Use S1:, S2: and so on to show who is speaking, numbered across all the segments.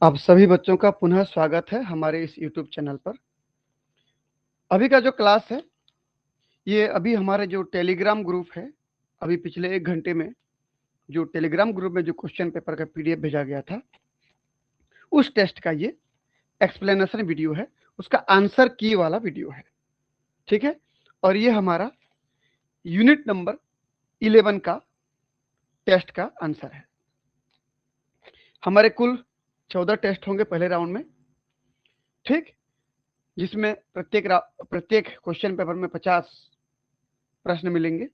S1: आप सभी बच्चों का पुनः स्वागत है हमारे इस YouTube चैनल पर। अभी का जो क्लास है, ये अभी हमारे जो टेलीग्राम ग्रुप है, अभी पिछले 1 घंटे में जो टेलीग्राम ग्रुप में जो क्वेश्चन पेपर का PDF भेजा गया था, उस टेस्ट का ये एक्सप्लेनेशन वीडियो है, उसका आंसर की वाला वीडियो है, ठीक है। और ये हमारा यूनिट नंबर 11 का टेस्ट का आंसर है। हमारे कुल 14 टेस्ट होंगे पहले राउंड में, ठीक, जिसमें प्रत्येक क्वेश्चन पेपर में 50 प्रश्न मिलेंगे। ये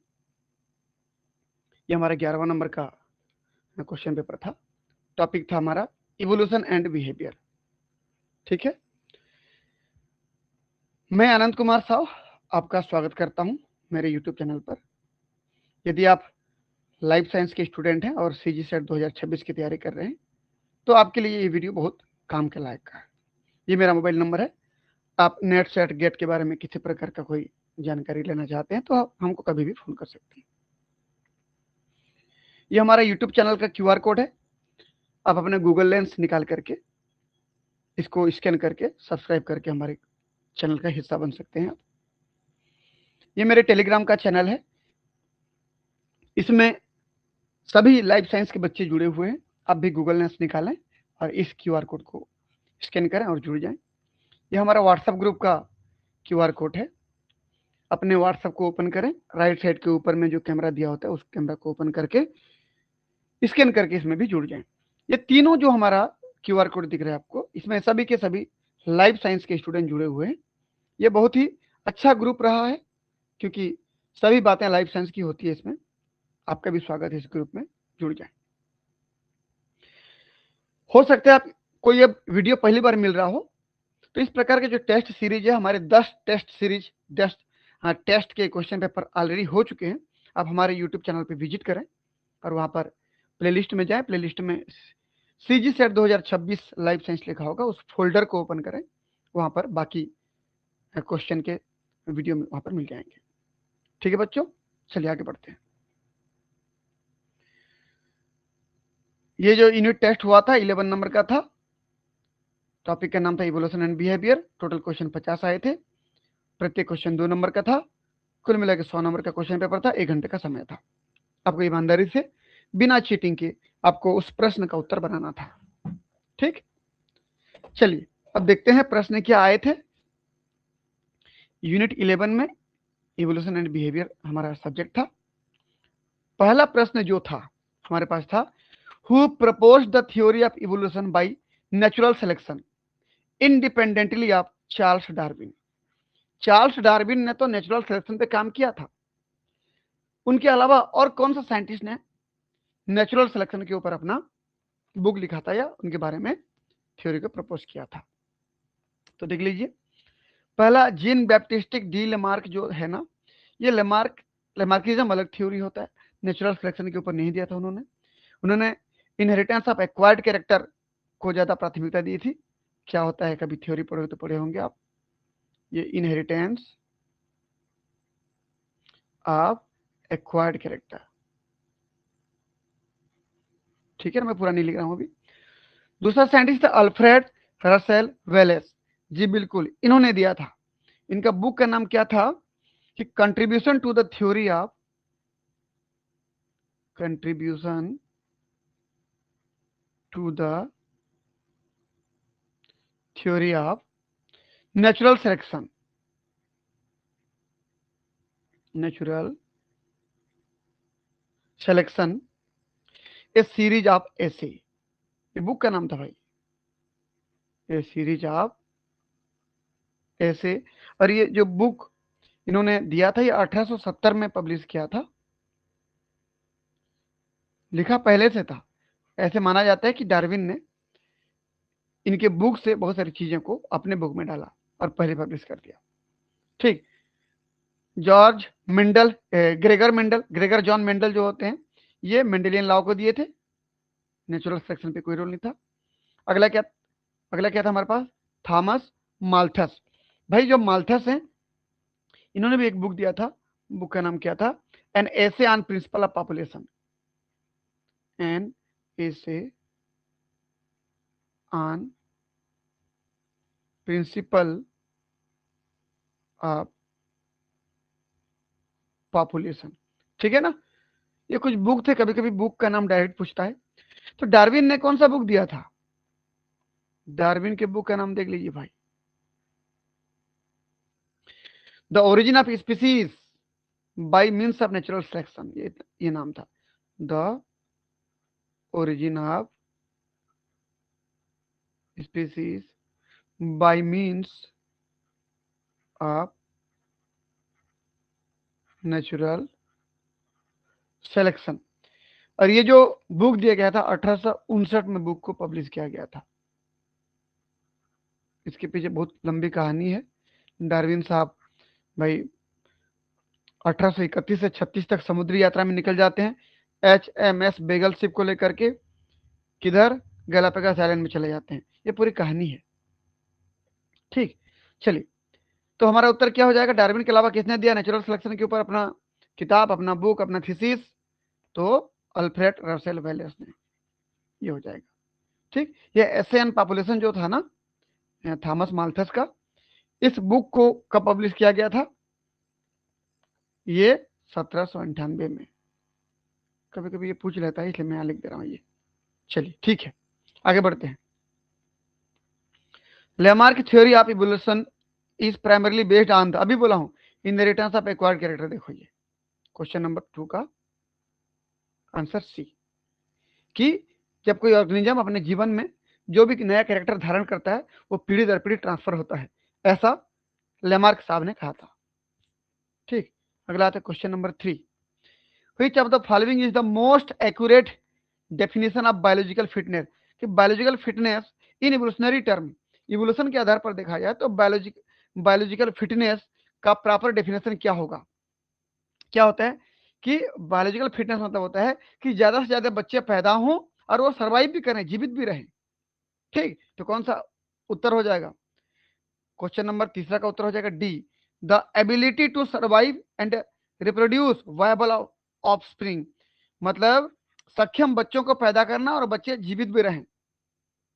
S1: हमारा 11वां नंबर का क्वेश्चन पेपर था। टॉपिक था हमारा इवोल्यूशन एंड बिहेवियर, ठीक है। मैं आनंद कुमार साव आपका स्वागत करता हूं मेरे यूट्यूब चैनल पर। यदि आप लाइफ साइंस के स्टूडेंट हैं और सीजी सेट 2026 की तैयारी कर रहे हैं, तो आपके लिए ये वीडियो बहुत काम के लायक का है। ये मेरा मोबाइल नंबर है। आप नेट सेट गेट के बारे में किसी प्रकार का कोई जानकारी लेना चाहते हैं तो आप हमको कभी भी फोन कर सकते हैं। ये हमारा यूट्यूब चैनल का QR कोड है। आप अपने गूगल लेंस निकाल करके इसको स्कैन करके सब्सक्राइब करके हमारे चैनल का हिस्सा बन सकते हैं। ये मेरे टेलीग्राम का चैनल है। इसमें सभी लाइफ साइंस के बच्चे जुड़े हुए हैं। आप भी गूगल लेंस निकालें और इस QR कोड को स्कैन करें और जुड़ जाएं। ये हमारा व्हाट्सएप ग्रुप का QR कोड है। अपने व्हाट्सएप को ओपन करें, राइट साइड के ऊपर में जो कैमरा दिया होता है उस कैमरा को ओपन करके स्कैन करके इसमें भी जुड़ जाएं। ये तीनों जो हमारा QR कोड दिख रहा है आपको, इसमें सभी के सभी लाइफ साइंस के स्टूडेंट जुड़े हुए हैं। ये बहुत ही अच्छा ग्रुप रहा है क्योंकि सभी बातें लाइफ साइंस की होती है इसमें। आपका भी स्वागत है इस ग्रुप में, जुड़ जाए। हो सकता है आप कोई अब वीडियो पहली बार मिल रहा हो, तो इस प्रकार के जो टेस्ट सीरीज है, हमारे 10 टेस्ट सीरीज टेस्ट के क्वेश्चन पेपर ऑलरेडी हो चुके हैं। आप हमारे यूट्यूब चैनल पर विजिट करें और वहां पर प्लेलिस्ट में जाएं। प्लेलिस्ट में सीजी सेट 2026 लाइफ साइंस लिखा होगा, उस फोल्डर को ओपन करें। वहां पर बाकी क्वेश्चन के वीडियो में वहां पर मिल जाएंगे, ठीक है बच्चों। चलिए आगे बढ़ते हैं। ये जो यूनिट टेस्ट हुआ था 11 नंबर का था। टॉपिक का नाम था evolution and behaviour. Total question 50 आए थे। प्रत्येक क्वेश्चन 2 नंबर का था। कुल मिलाकर 100 नंबर का क्वेश्चन पेपर था। 1 घंटे का समय था। आपको ईमानदारी से बिना चीटिंग के आपको उस प्रश्न का उत्तर बनाना था, ठीक। चलिए अब देखते हैं प्रश्न क्या आए थे। यूनिट 11 में इवोल्यूशन एंड बिहेवियर हमारा सब्जेक्ट था। पहला प्रश्न जो था हमारे पास था, who proposed the theory of evolution by natural selection independently of Charles Darwin. Charles Darwin ने तो नेचुरल सिलेक्शन पे काम किया था। उनके अलावा और कौन सा साइंटिस्ट ने नेचुरल सिलेक्शन के ऊपर अपना बुक लिखा था या उनके बारे में थ्योरी को प्रपोज किया था? तो देख लीजिए। पहला जीन बैप्टिस्टिक डी लेमार्क जो है ना, ये लेमार्किज्म अलग थ्योरी होता है। नेचुरल सिलेक्शन के ऊपर नहीं दिया था उन्होंने इनहेरिटेंस ऑफ एक्वायर्ड कैरेक्टर को ज्यादा प्राथमिकता दी थी। क्या होता है, कभी थ्योरी पढ़ोगे तो पढ़े होंगे आप। ये इनहेरिटेंस ऑफ एक्वायर्ड कैरेक्टर, ठीक है ना, मैं पूरा नहीं लिख रहा हूं अभी। दूसरा साइंटिस्ट था अल्फ्रेड रसेल वेलेस। जी बिल्कुल, इन्होंने दिया था। इनका बुक का नाम क्या था कि contribution to the theory of contribution to the theory of natural selection, natural selection a series of essay. ये बुक का नाम था भाई, ए सीरीज ऑफ एसे। और ये जो बुक इन्होंने दिया था, ये 1870 में पब्लिश किया था। लिखा पहले से था। ऐसे माना जाता है कि डार्विन ने इनके बुक से बहुत सारी चीजों को अपने बुक में डाला और पहले पब्लिश कर दिया, ठीक। George Mendel, Gregor John Mendel जो होते हैं, ये मेंडेलियन लॉ को दिए थे। नेचुरल सिलेक्शन पे कोई रोल नहीं था। अगला क्या था हमारे पास, थॉमस माल्थस। भाई जो माल्थस हैं, इन्होंने भी एक बुक दिया था। बुक का नाम क्या था, an essay on principle of population, an essay on principle of population. ठीक है ना। ये कुछ बुक थे, कभी कभी बुक का नाम डायरेक्ट पूछता है। तो डार्विन ने कौन सा बुक दिया था? डार्विन के बुक का नाम देख लीजिए भाई, the origin of species bye means of natural selection, ये नाम था, the origin of species bye means of natural selection. और ये जो बुक दिया गया था 1859 में बुक को पब्लिश किया गया था। इसके पीछे बहुत लंबी कहानी है। डार्विन साहब भाई 1831 से 36 तक समुद्री यात्रा में निकल जाते हैं, HMS बेगल शिप को लेकर के, किधर? गैलापागोस आइलैंड में चले जाते हैं। ये पूरी कहानी है। ठीक, चलिए, तो हमारा उत्तर क्या हो जाएगा? डार्विन के अलावा किसने दिया नेचुरल सिलेक्शन के ऊपर अपना किताब, अपना बुक, अपना थीसिस? तो अल्फ्रेड रसेल वेलेस ने। ये हो जाएगा। ठीक, ये एसे एन पॉपुलेशन जो था ना थॉमस माल्थस का, इस बुक को कब पब्लिश किया गया था? ये 1798 में। कभी कभी ये पूछ लेता है, इसलिए मैं यहाँ लिख दे रहा हूँ ये। चलिए ठीक है, आगे बढ़ते हैं। Lamarck theory of evolution is primarily based on the, अभी बोला हूं, इनहेरिटेंस ऑफ एक्वायर्ड कैरेक्टर। देखो ये क्वेश्चन नंबर 2 का आंसर सी, कि जब कोई ऑर्गेनिज्म अपने जीवन में जो भी नया कैरेक्टर धारण करता है वो पीढ़ी दर पीढ़ी ट्रांसफर होता है, ऐसा लेमार्क साहब ने कहा था। ठीक, अगला आता है question number 3, which of the following is the most accurate definition of biological fitness? कि biological fitness in evolutionary term, evolution के आधार पर देखा जाए तो बायोलॉजिकल फिटनेस का प्रॉपर डेफिनेशन क्या होगा? क्या होता है कि बायोलॉजिकल फिटनेस मतलब होता है कि ज्यादा से ज्यादा बच्चे पैदा हों और वो सर्वाइव भी करें, जीवित भी रहें। ठीक, तो कौन सा उत्तर हो जाएगा? क्वेश्चन नंबर तीसरा का उत्तर हो जाएगा D, the ability to survive and reproduce viable offspring, मतलब सक्षम बच्चों को पैदा करना और बच्चे जीवित भी रहें,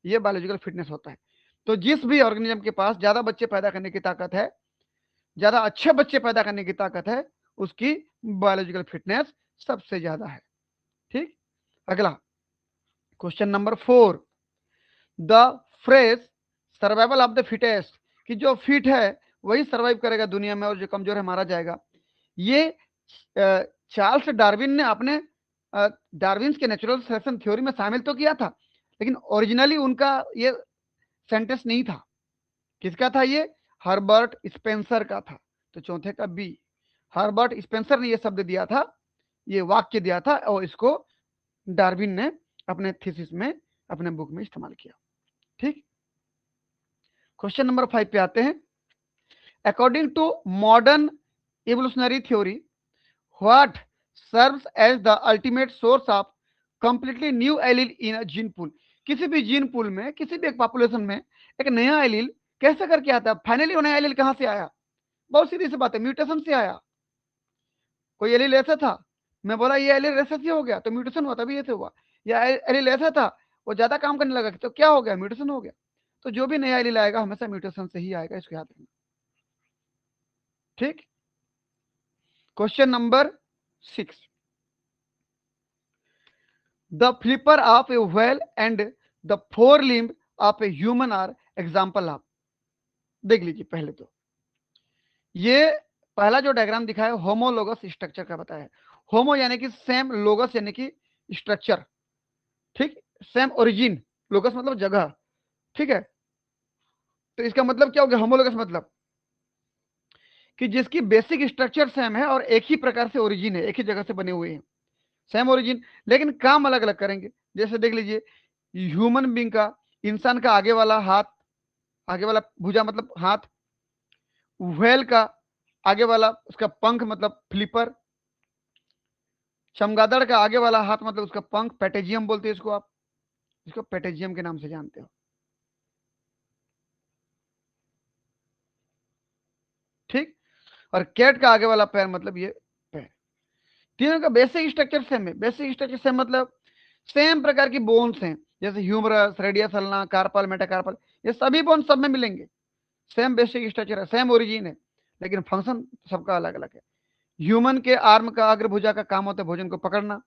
S1: ये बायोलॉजिकल फिटनेस होता है। तो जिस भी ऑर्गेनिज्म के पास ज्यादा बच्चे पैदा करने की ताकत है, ज्यादा अच्छे बच्चे पैदा करने की ताकत है, उसकी बायोलॉजिकल फिटनेस सबसे ज्यादा है। ठीक, अगला question number 4, the phrase survival of the fittest, कि जो फिट है वही सर्वाइव करेगा दुनिया में और जो कमजोर है मारा जाएगा, ये चार्ल्स डार्विन ने अपने डार्विन के नेचुरल सिलेक्शन थ्योरी में शामिल तो किया था, लेकिन ओरिजिनली उनका ये सेंटेंस नहीं था। किसका था ये? हर्बर्ट स्पेंसर का था। तो चौथे का बी, हर्बर्ट स्पेंसर ने ये शब्द दिया था, ये वाक्य दिया था, और इसको डार्विन ने अपने थीसिस में, अपने बुक में इस्तेमाल किया। ठीक, क्वेश्चन नंबर 5 पे आते हैं। According to modern evolutionary theory, what serves as the ultimate source of completely new allele in a gene pool? किसी भी जीन पूल में, किसी भी एक पॉपुलेशन में एक नया एलील कैसे करके आता है? फाइनली वो नया एलील कहां से आया? बहुत सीधी सी बात है, म्यूटेशन से आया। कोई एलील ऐसा था, मैं बोला ये एलील ऐसा से हो गया तो म्यूटेशन हुआ, तभी ऐसे हुआ। या एलील ऐसा था, वो ज्यादा काम करने लगा तो क्या हो गया? म्यूटेशन हो गया। तो जो भी नया एलील आएगा हमेशा म्यूटेशन से ही आएगा, इसको याद रखना। ठीक, question number 6, the flipper of a whale and the fore limb of a human are example of. देख लीजिए, पहले तो ये पहला जो डायग्राम दिखा है होमोलोगस स्ट्रक्चर का बताया है। होमो यानी कि सेम, लोगस यानी कि स्ट्रक्चर, ठीक, सेम ओरिजिन, लोगस मतलब जगह। ठीक है, तो इसका मतलब क्या हो गया? होमोलोगस मतलब कि जिसकी बेसिक स्ट्रक्चर सेम है और एक ही प्रकार से ओरिजिन है, एक ही जगह से बने हुए हैं, सेम ओरिजिन, लेकिन काम अलग अलग करेंगे। जैसे देख लीजिए, ह्यूमन बींग का, इंसान का आगे वाला हाथ, आगे वाला भुजा मतलब हाथ, व्हेल का आगे वाला उसका पंख मतलब फ्लिपर, चमगादड़ का आगे वाला हाथ मतलब उसका पंख, पेटेजियम बोलते हैं इसको, आप इसको पेटेजियम के नाम से जानते हो। ठीक, और कैट का आगे वाला पैर मतलब ये पैर। तीनों का बेसिक स्ट्रक्चर सेम है। बेसिक स्ट्रक्चर सेम मतलब सेम प्रकार की बोन्स हैं, जैसे humerus, radius ulna, carpal, metacarpal, ये सभी बोन सब में मिलेंगे। सेम बेसिक स्ट्रक्चर है, सेम ओरिजिन है, लेकिन फंक्शन सबका अलग अलग है। ह्यूमन के आर्म का, अग्रभुजा का काम होता है भोजन को पकड़ना।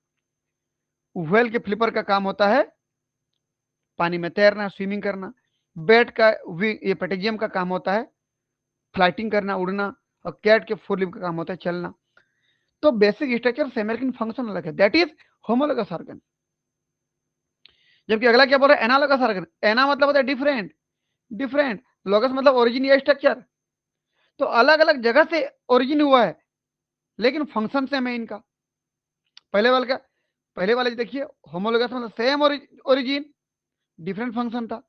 S1: व्हेल के फ्लिपर का काम होता है पानी में तैरना, स्विमिंग करना। बैट का, ये पेटेजियम का काम होता है फ्लाइटिंग करना, उड़ना। और कैट के फोरलिम्ब का काम होता है चलना। तो बेसिक स्ट्रक्चर सेम, लेकिन फंक्शन अलग है, दैट इज होमोलोगस ऑर्गन। जबकि अगला क्या बोल रहा है, एनालोगस ऑर्गन। एना मतलब होता है डिफरेंट, डिफरेंट, लोगस मतलब ओरिजिन या स्ट्रक्चर। तो अलग अलग जगह से ओरिजिन हुआ है, लेकिन फंक्शन सेम है इनका। पहले वाले का, पहले वाले देखिए, होमोलोगस मतलब सेम ओरिजिन, डिफरेंट फंक्शन था।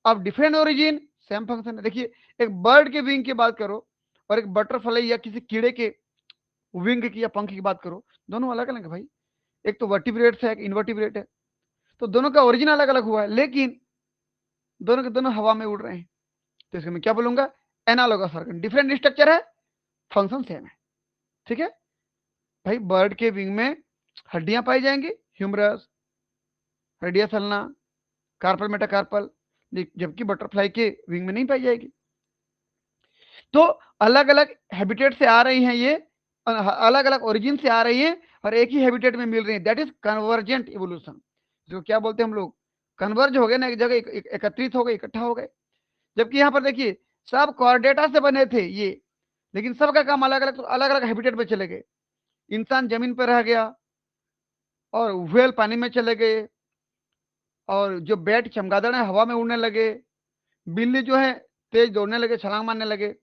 S1: अब डिफरेंट ओरिजिन, सेम फंक्शन है। देखिए, एक बर्ड के विंग की बात करो और एक बटरफ्लाई या किसी कीड़े के विंग की या पंख की बात करो, दोनों अलग अलग है भाई। एक तो वर्टिब्रेट है, एक इनवर्टिब्रेट है। तो दोनों का ओरिजिन अलग अलग हुआ है, लेकिन दोनों के दोनों हवा में उड़ रहे हैं। तो इसमें मैं क्या बोलूंगा, एनालोगस ऑर्गन, डिफरेंट स्ट्रक्चर है, फंक्शन सेम है। ठीक है भाई, बर्ड के विंग में हड्डियां पाई जाएंगी, humerus, radius ulna, carpal, metacarpal, जबकि बटरफ्लाई के विंग में नहीं पाई जाएगी। तो अलग अलग हैबिटेट से आ रही हैं ये, अलग अलग ओरिजिन से आ रही हैं और एक ही हैबिटेट में मिल रही है, दैट इज कन्वर्जेंट इवोल्यूशन। जो क्या बोलते हैं हम लोग, कन्वर्ज हो गए ना, एक जगह एकत्रित हो गए, इकट्ठा हो गए। जबकि यहाँ पर देखिए, सब कॉर्डेटा से बने थे ये, लेकिन सबका काम अलग अलग, तो अलग अलग हैबिटेट में चले गए। इंसान जमीन पर रह गया और व्हेल पानी में चले गए, और जो बैट चमगादड़ है हवा में उड़ने लगे, बिल्ली जो है तेज दौड़ने लगे, छलांग मारने लगे।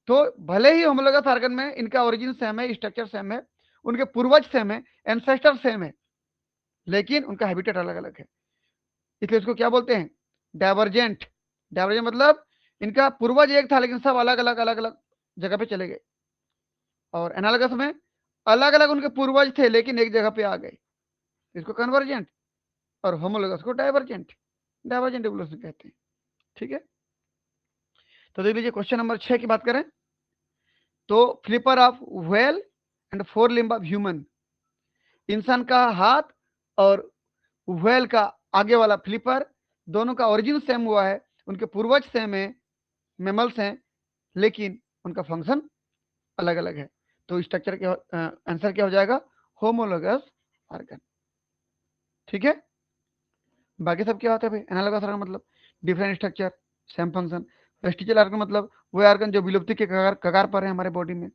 S1: तो भले ही होमोलोगस ऑर्गन में इनका ओरिजिन सेम है, स्ट्रक्चर सेम है, उनके पूर्वज सेम है, एंसेस्टर सेम है, लेकिन उनका हैबिटेट अलग अलग है। इसलिए इसको क्या बोलते हैं, डाइवर्जेंट। डाइवर्जेंट मतलब इनका पूर्वज एक था, लेकिन सब अलग अलग अलग अलग जगह पे चले गए। और एनालगस में अलग अलग उनके पूर्वज थे, लेकिन एक जगह पे आ गए, इसको कन्वर्जेंट। और होमोलोगस को डाइवर्जेंट, डाइवर्जेंट इवोल्यूशन कहते हैं। ठीक है, तो देख लीजिए क्वेश्चन नंबर 6 की बात करें तो, flipper of whale and four limb of human. इंसान का हाथ और व्हेल का आगे वाला फ्लिपर, दोनों का ओरिजिन सेम हुआ है, उनके पूर्वज सेम है, मेमल्स हैं, लेकिन उनका फंक्शन अलग अलग है। तो स्ट्रक्चर के आंसर क्या हो जाएगा, होमोलोगस ऑर्गन। ठीक है, बाकी सब क्या होता है भाई, एनालोगस ऑर्गन मतलब different structure, same function. Vestigial organ मतलब वो ऑर्गन जो विलुप्ति के कगार पर है हमारे बॉडी में।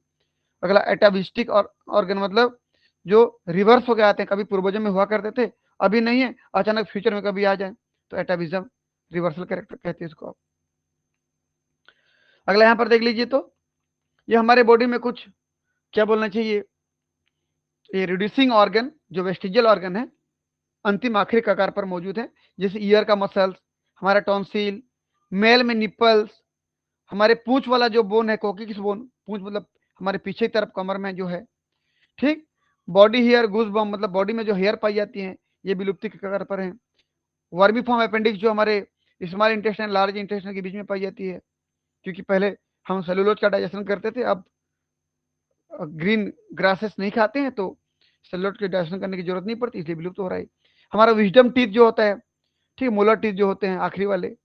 S1: अगला एटाविस्टिक और ऑर्गन मतलब जो रिवर्स हो गए आते हैं, कभी पूर्वजों में हुआ करते थे, अभी नहीं है, अचानक फ्यूचर में कभी आ जाए, तो एटाविज्म, रिवर्सल कैरेक्टर कहते हैं इसको आप। अगला यहाँ पर देख लीजिए, तो ये हमारे बॉडी में कुछ क्या बोलना चाहिए, ये रिड्यूसिंग ऑर्गन जो वेस्टिजियल ऑर्गन है, अंतिम आखिरी कगार पर मौजूद है। जैसे ईयर का मसल्स, हमारा टॉन्सिल, मेल में निप्पल्स, हमारे पूंछ वाला जो बोन है, कोकिक्स बोन, पूंछ मतलब हमारे पीछे की तरफ कमर में जो है। ठीक, बॉडी हेयर गूज बम मतलब बॉडी में जो हेयर पाई जाती है, ये विलुप्ति के कगार पर है। वर्मी फॉर्म अपेंडिक्स जो हमारे स्मॉल इंटेस्टाइन लार्ज इंटेस्टाइन के बीच में पाई जाती है, क्योंकि पहले हम सेलुलोज का डाइजेशन करते थे, अब ग्रीन ग्रासेस नहीं खाते हैं, तो सेलुलोज के डाइजेशन करने की जरूरत नहीं पड़ती, इसलिए विलुप्त हो रहा है। हमारा विजडम टीथ जो होता है, ठीक, मोलर टीथ जो होते हैं आखिरी वाले।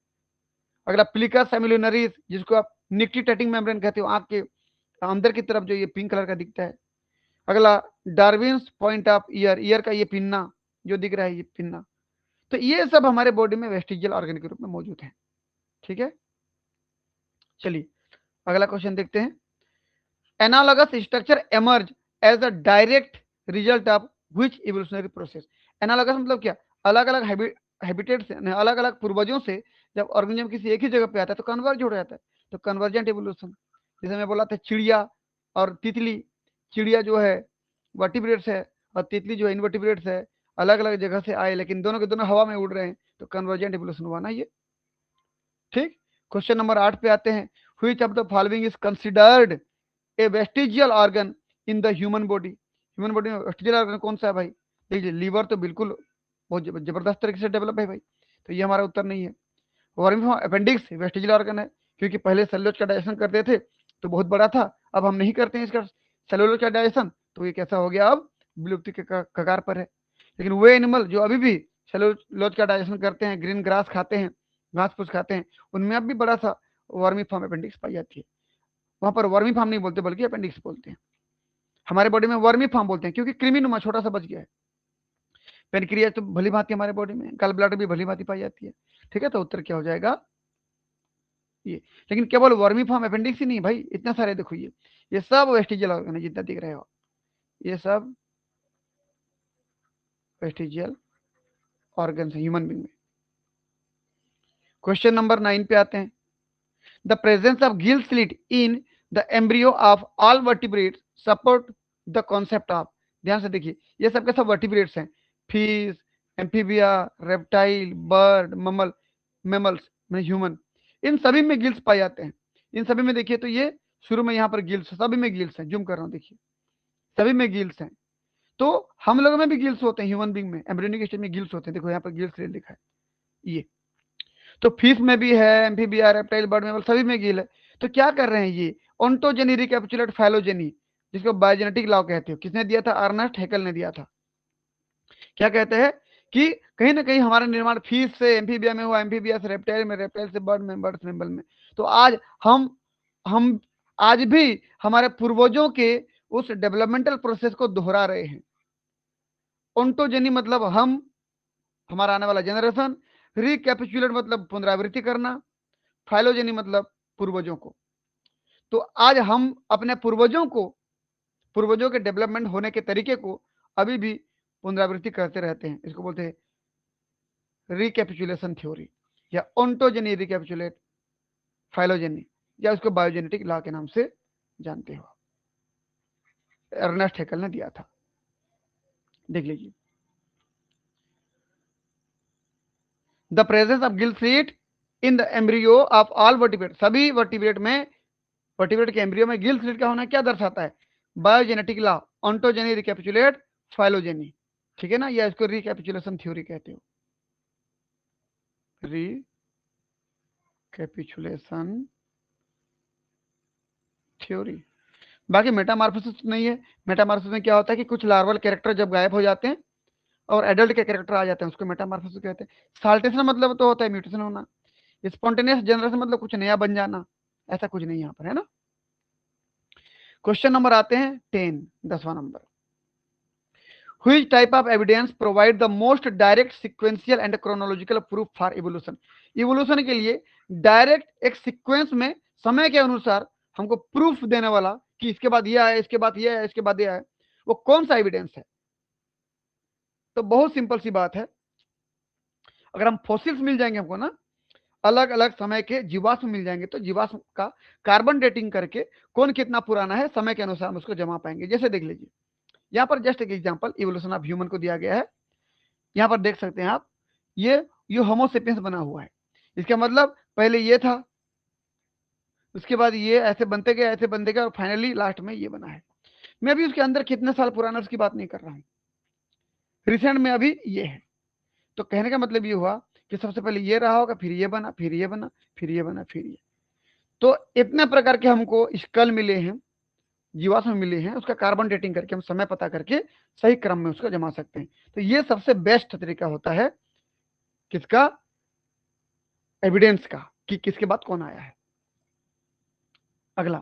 S1: अगला प्लिका सेमिलुनरीज, जिसको आप निक्टिटेटिंग मेम्ब्रेन कहते हो, आंख के अंदर की तरफ जो ये पिंक कलर का दिखता है। अगला Darwin's point of year, year का ये पिन्ना जो दिख रहा है, ये पिन्ना। तो ये सब हमारे बॉडी में वेस्टिजियल ऑर्गन के रूप में मौजूद है। ठीक है, चलिए अगला क्वेश्चन देखते हैं। Analogous structure emerge as a direct result of which evolutionary process. Analogous मतलब क्या, अलग अलग हैबिटेट से, अलग अलग पूर्वजों से जब ऑर्गेनिज्म किसी एक ही जगह पे आता है तो कन्वर्ज हो जाता है, तो कन्वर्जेंट इवोल्यूशन। जैसे मैं बोला था, चिड़िया और तितली, चिड़िया जो है वर्टिब्रेट्स है और तितली जो है इनवर्टिब्रेट्स है, अलग अलग जगह से आए, लेकिन दोनों के दोनों हवा में उड़ रहे हैं, तो कन्वर्जेंट इवोल्यूशन हुआ ना ये। ठीक, क्वेश्चन नंबर 8 पे आते हैं। Which of the following is considered a vestigial organ in the human body. Human body में वेस्टिजियल ऑर्गन कौन सा है भाई, देखिए लीवर तो बिल्कुल बहुत जबरदस्त तरीके से डेवलप है भाई, तो ये हमारा उत्तर नहीं है। वर्मी अपेंडिक्स वेस्टिजियल ऑर्गन है, क्योंकि पहले सेलुलोज का डाइजेशन करते थे तो बहुत बड़ा था, अब हम नहीं करते हैं इसका सेलुलोज का डाइजेशन, तो ये कैसा हो गया, अब विलुप्ति के कगार पर है। लेकिन वे एनिमल जो अभी भी सेलुलोज का डाइजेशन करते हैं, ग्रीन ग्रास खाते हैं, घास फूस खाते हैं, उनमें अब भी बड़ा सा वर्मी फॉर्म अपेंडिक्स पाई जाती है। वहां पर वर्मी फॉर्म नहीं बोलते बल्कि अपेंडिक्स बोलते हैं। हमारे बॉडी में वर्मी फॉर्म बोलते हैं क्योंकि कृमिनुमा छोटा सा बच गया है। पेनक्रियाज तो भली भांति हमारे बॉडी में, गल ब्लैडर भी भली भांति पाई जाती है। ठीक है, तो उत्तर क्या हो जाएगा ये। लेकिन केवल वर्मी फॉर्म अपेंडिक्स ही नहीं भाई, इतने सारे देखो, ये सब वेस्टिजियल ऑर्गन है जितना दिख रहे हो, ये सब वेस्टिजियल ऑर्गन है ह्यूमन बींग में। क्वेश्चन नंबर 9 पे आते हैं। The presence of gill slit in the embryo of all vertebrates support the concept of. ध्यान से देखिए, ये सब के सब वर्टिब्रेट्स हैं, fish, amphibia, reptile, bird, mammal, mammals में ह्यूमन, इन सभी में गिल्स पाए जाते हैं। इन सभी में देखिए तो ये शुरू में यहाँ पर गिल्स, सभी में गिल्स हैं, जूम कर रहा हूँ, देखिए सभी में गिल्स हैं। तो हम लोगों में भी गिल्स होते हैं, ह्यूमन बींग में एम्ब्रियोनिक स्टेज में गिल्स होते हैं, देखो यहाँ पर गिल्स लिखा है ये। तो फिश में भी है, एम्फीबिया, रेप्टाइल, बर्ड, मेमल सभी में गिल है। तो क्या कर रहे हैं ये ओंटोजेनी रिकैपिचुलेट फाइलोजेनी, जिसको बायोजेनेटिक लॉ कहते हो, किसने दिया था? अर्नेस्ट हैकेल ने दिया था। क्या कहते हैं कि कहीं ना कहीं हमारा निर्माण फिश से एम्फीबिया में हुआ, एम्फीबिया से रेप्टाइल में, रेप्टाइल से बर्ड में, बर्ड से मेमल में। तो आज हम आज भी हमारे पूर्वजों के उस डेवलपमेंटल प्रोसेस को दोहरा रहे हैं। ओंटोजेनी मतलब हम, हमारा आने वाला जनरेशन, रिकैपिचुलेट मतलब पुनरावृत्ति करना, फाइलोजेनी मतलब पूर्वजों को। तो आज हम अपने पूर्वजों के डेवलपमेंट होने के तरीके को अभी भी पुनरावृत्ति करते रहते हैं। इसको बोलते हैं रिकैपिचुलेशन थ्योरी, या ओंटोजेनी रिकैपिचुलेट फाइलोजेनी, या उसको बायोजेनेटिक लॉ के नाम से जानते हो, अर्नेस्ट हैकेल ने दिया था। देख लीजिए, the presence of gill slit in the embryo of all vertebrate, सभी वर्टिब्रेट में, वर्टिब्रेट के एम्ब्रियो में गिल स्लिट का होना क्या दर्शाता है? Biogenetic law, ontogeny recapitulate phylogeny. ठीक है ना, या इसको रिकैपिचुलेशन थ्योरी कहते हो, रिकैपिचुलेशन थ्योरी। बाकी मेटामॉर्फोसिस नहीं है। मेटामॉर्फोसिस में क्या होता है कि कुछ लार्वल कैरेक्टर जब गायब हो जाते हैं और एडल्ट के कैरेक्टर आ जाते हैं, उसको मेटामॉर्फोसिस कहते हैं। साल्टेशन मतलब तो होता है म्यूटेशन होना। स्पॉन्टेनियस जनरेशन मतलब कुछ नया बन जाना, ऐसा कुछ नहीं यहाँ पर, है ना। क्वेश्चन नंबर आते हैं 10, 10वां number. Which type of evidence provide the most direct sequential and chronological proof for evolution? Evolution के लिए डायरेक्ट एक सीक्वेंस में समय के अनुसार हमको प्रूफ देने वाला कि इसके बाद ये आया, इसके बाद ये आया, इसके बाद ये आया, वो कौन सा एविडेंस है? तो बहुत सिंपल सी बात है, अगर हम फॉसिल्स मिल जाएंगे हमको ना, अलग अलग समय के जीवाश्म मिल जाएंगे, तो जीवाश्म का कार्बन डेटिंग करके कौन कितना पुराना है समय के अनुसार हम उसको जमा पाएंगे। जैसे देख लीजिए, यहाँ पर जस्ट एक एग्जांपल इवोल्यूशन ऑफ ह्यूमन को दिया गया है। यहाँ पर देख सकते हैं आप, ये होमोसेपियंस बना हुआ है। इसका मतलब पहले ये था, उसके बाद ये ऐसे बनते गए, ऐसे बनते गए, और फाइनली लास्ट में ये बना है। मैं अभी उसके अंदर कितने साल पुराना उसकी बात नहीं कर रहा हूँ, रिसेंट में अभी ये है। तो कहने का मतलब ये हुआ कि सबसे पहले ये रहा होगा, फिर ये बना, फिर ये बना, फिर ये बना, फिर ये। तो इतने प्रकार के हमको स्कल मिले हैं, जीवाश्म मिले हैं, उसका कार्बन डेटिंग करके हम समय पता करके सही क्रम में उसको जमा सकते हैं। तो ये सबसे बेस्ट तरीका होता है किसका? एविडेंस का, कि किसके बाद कौन आया है। अगला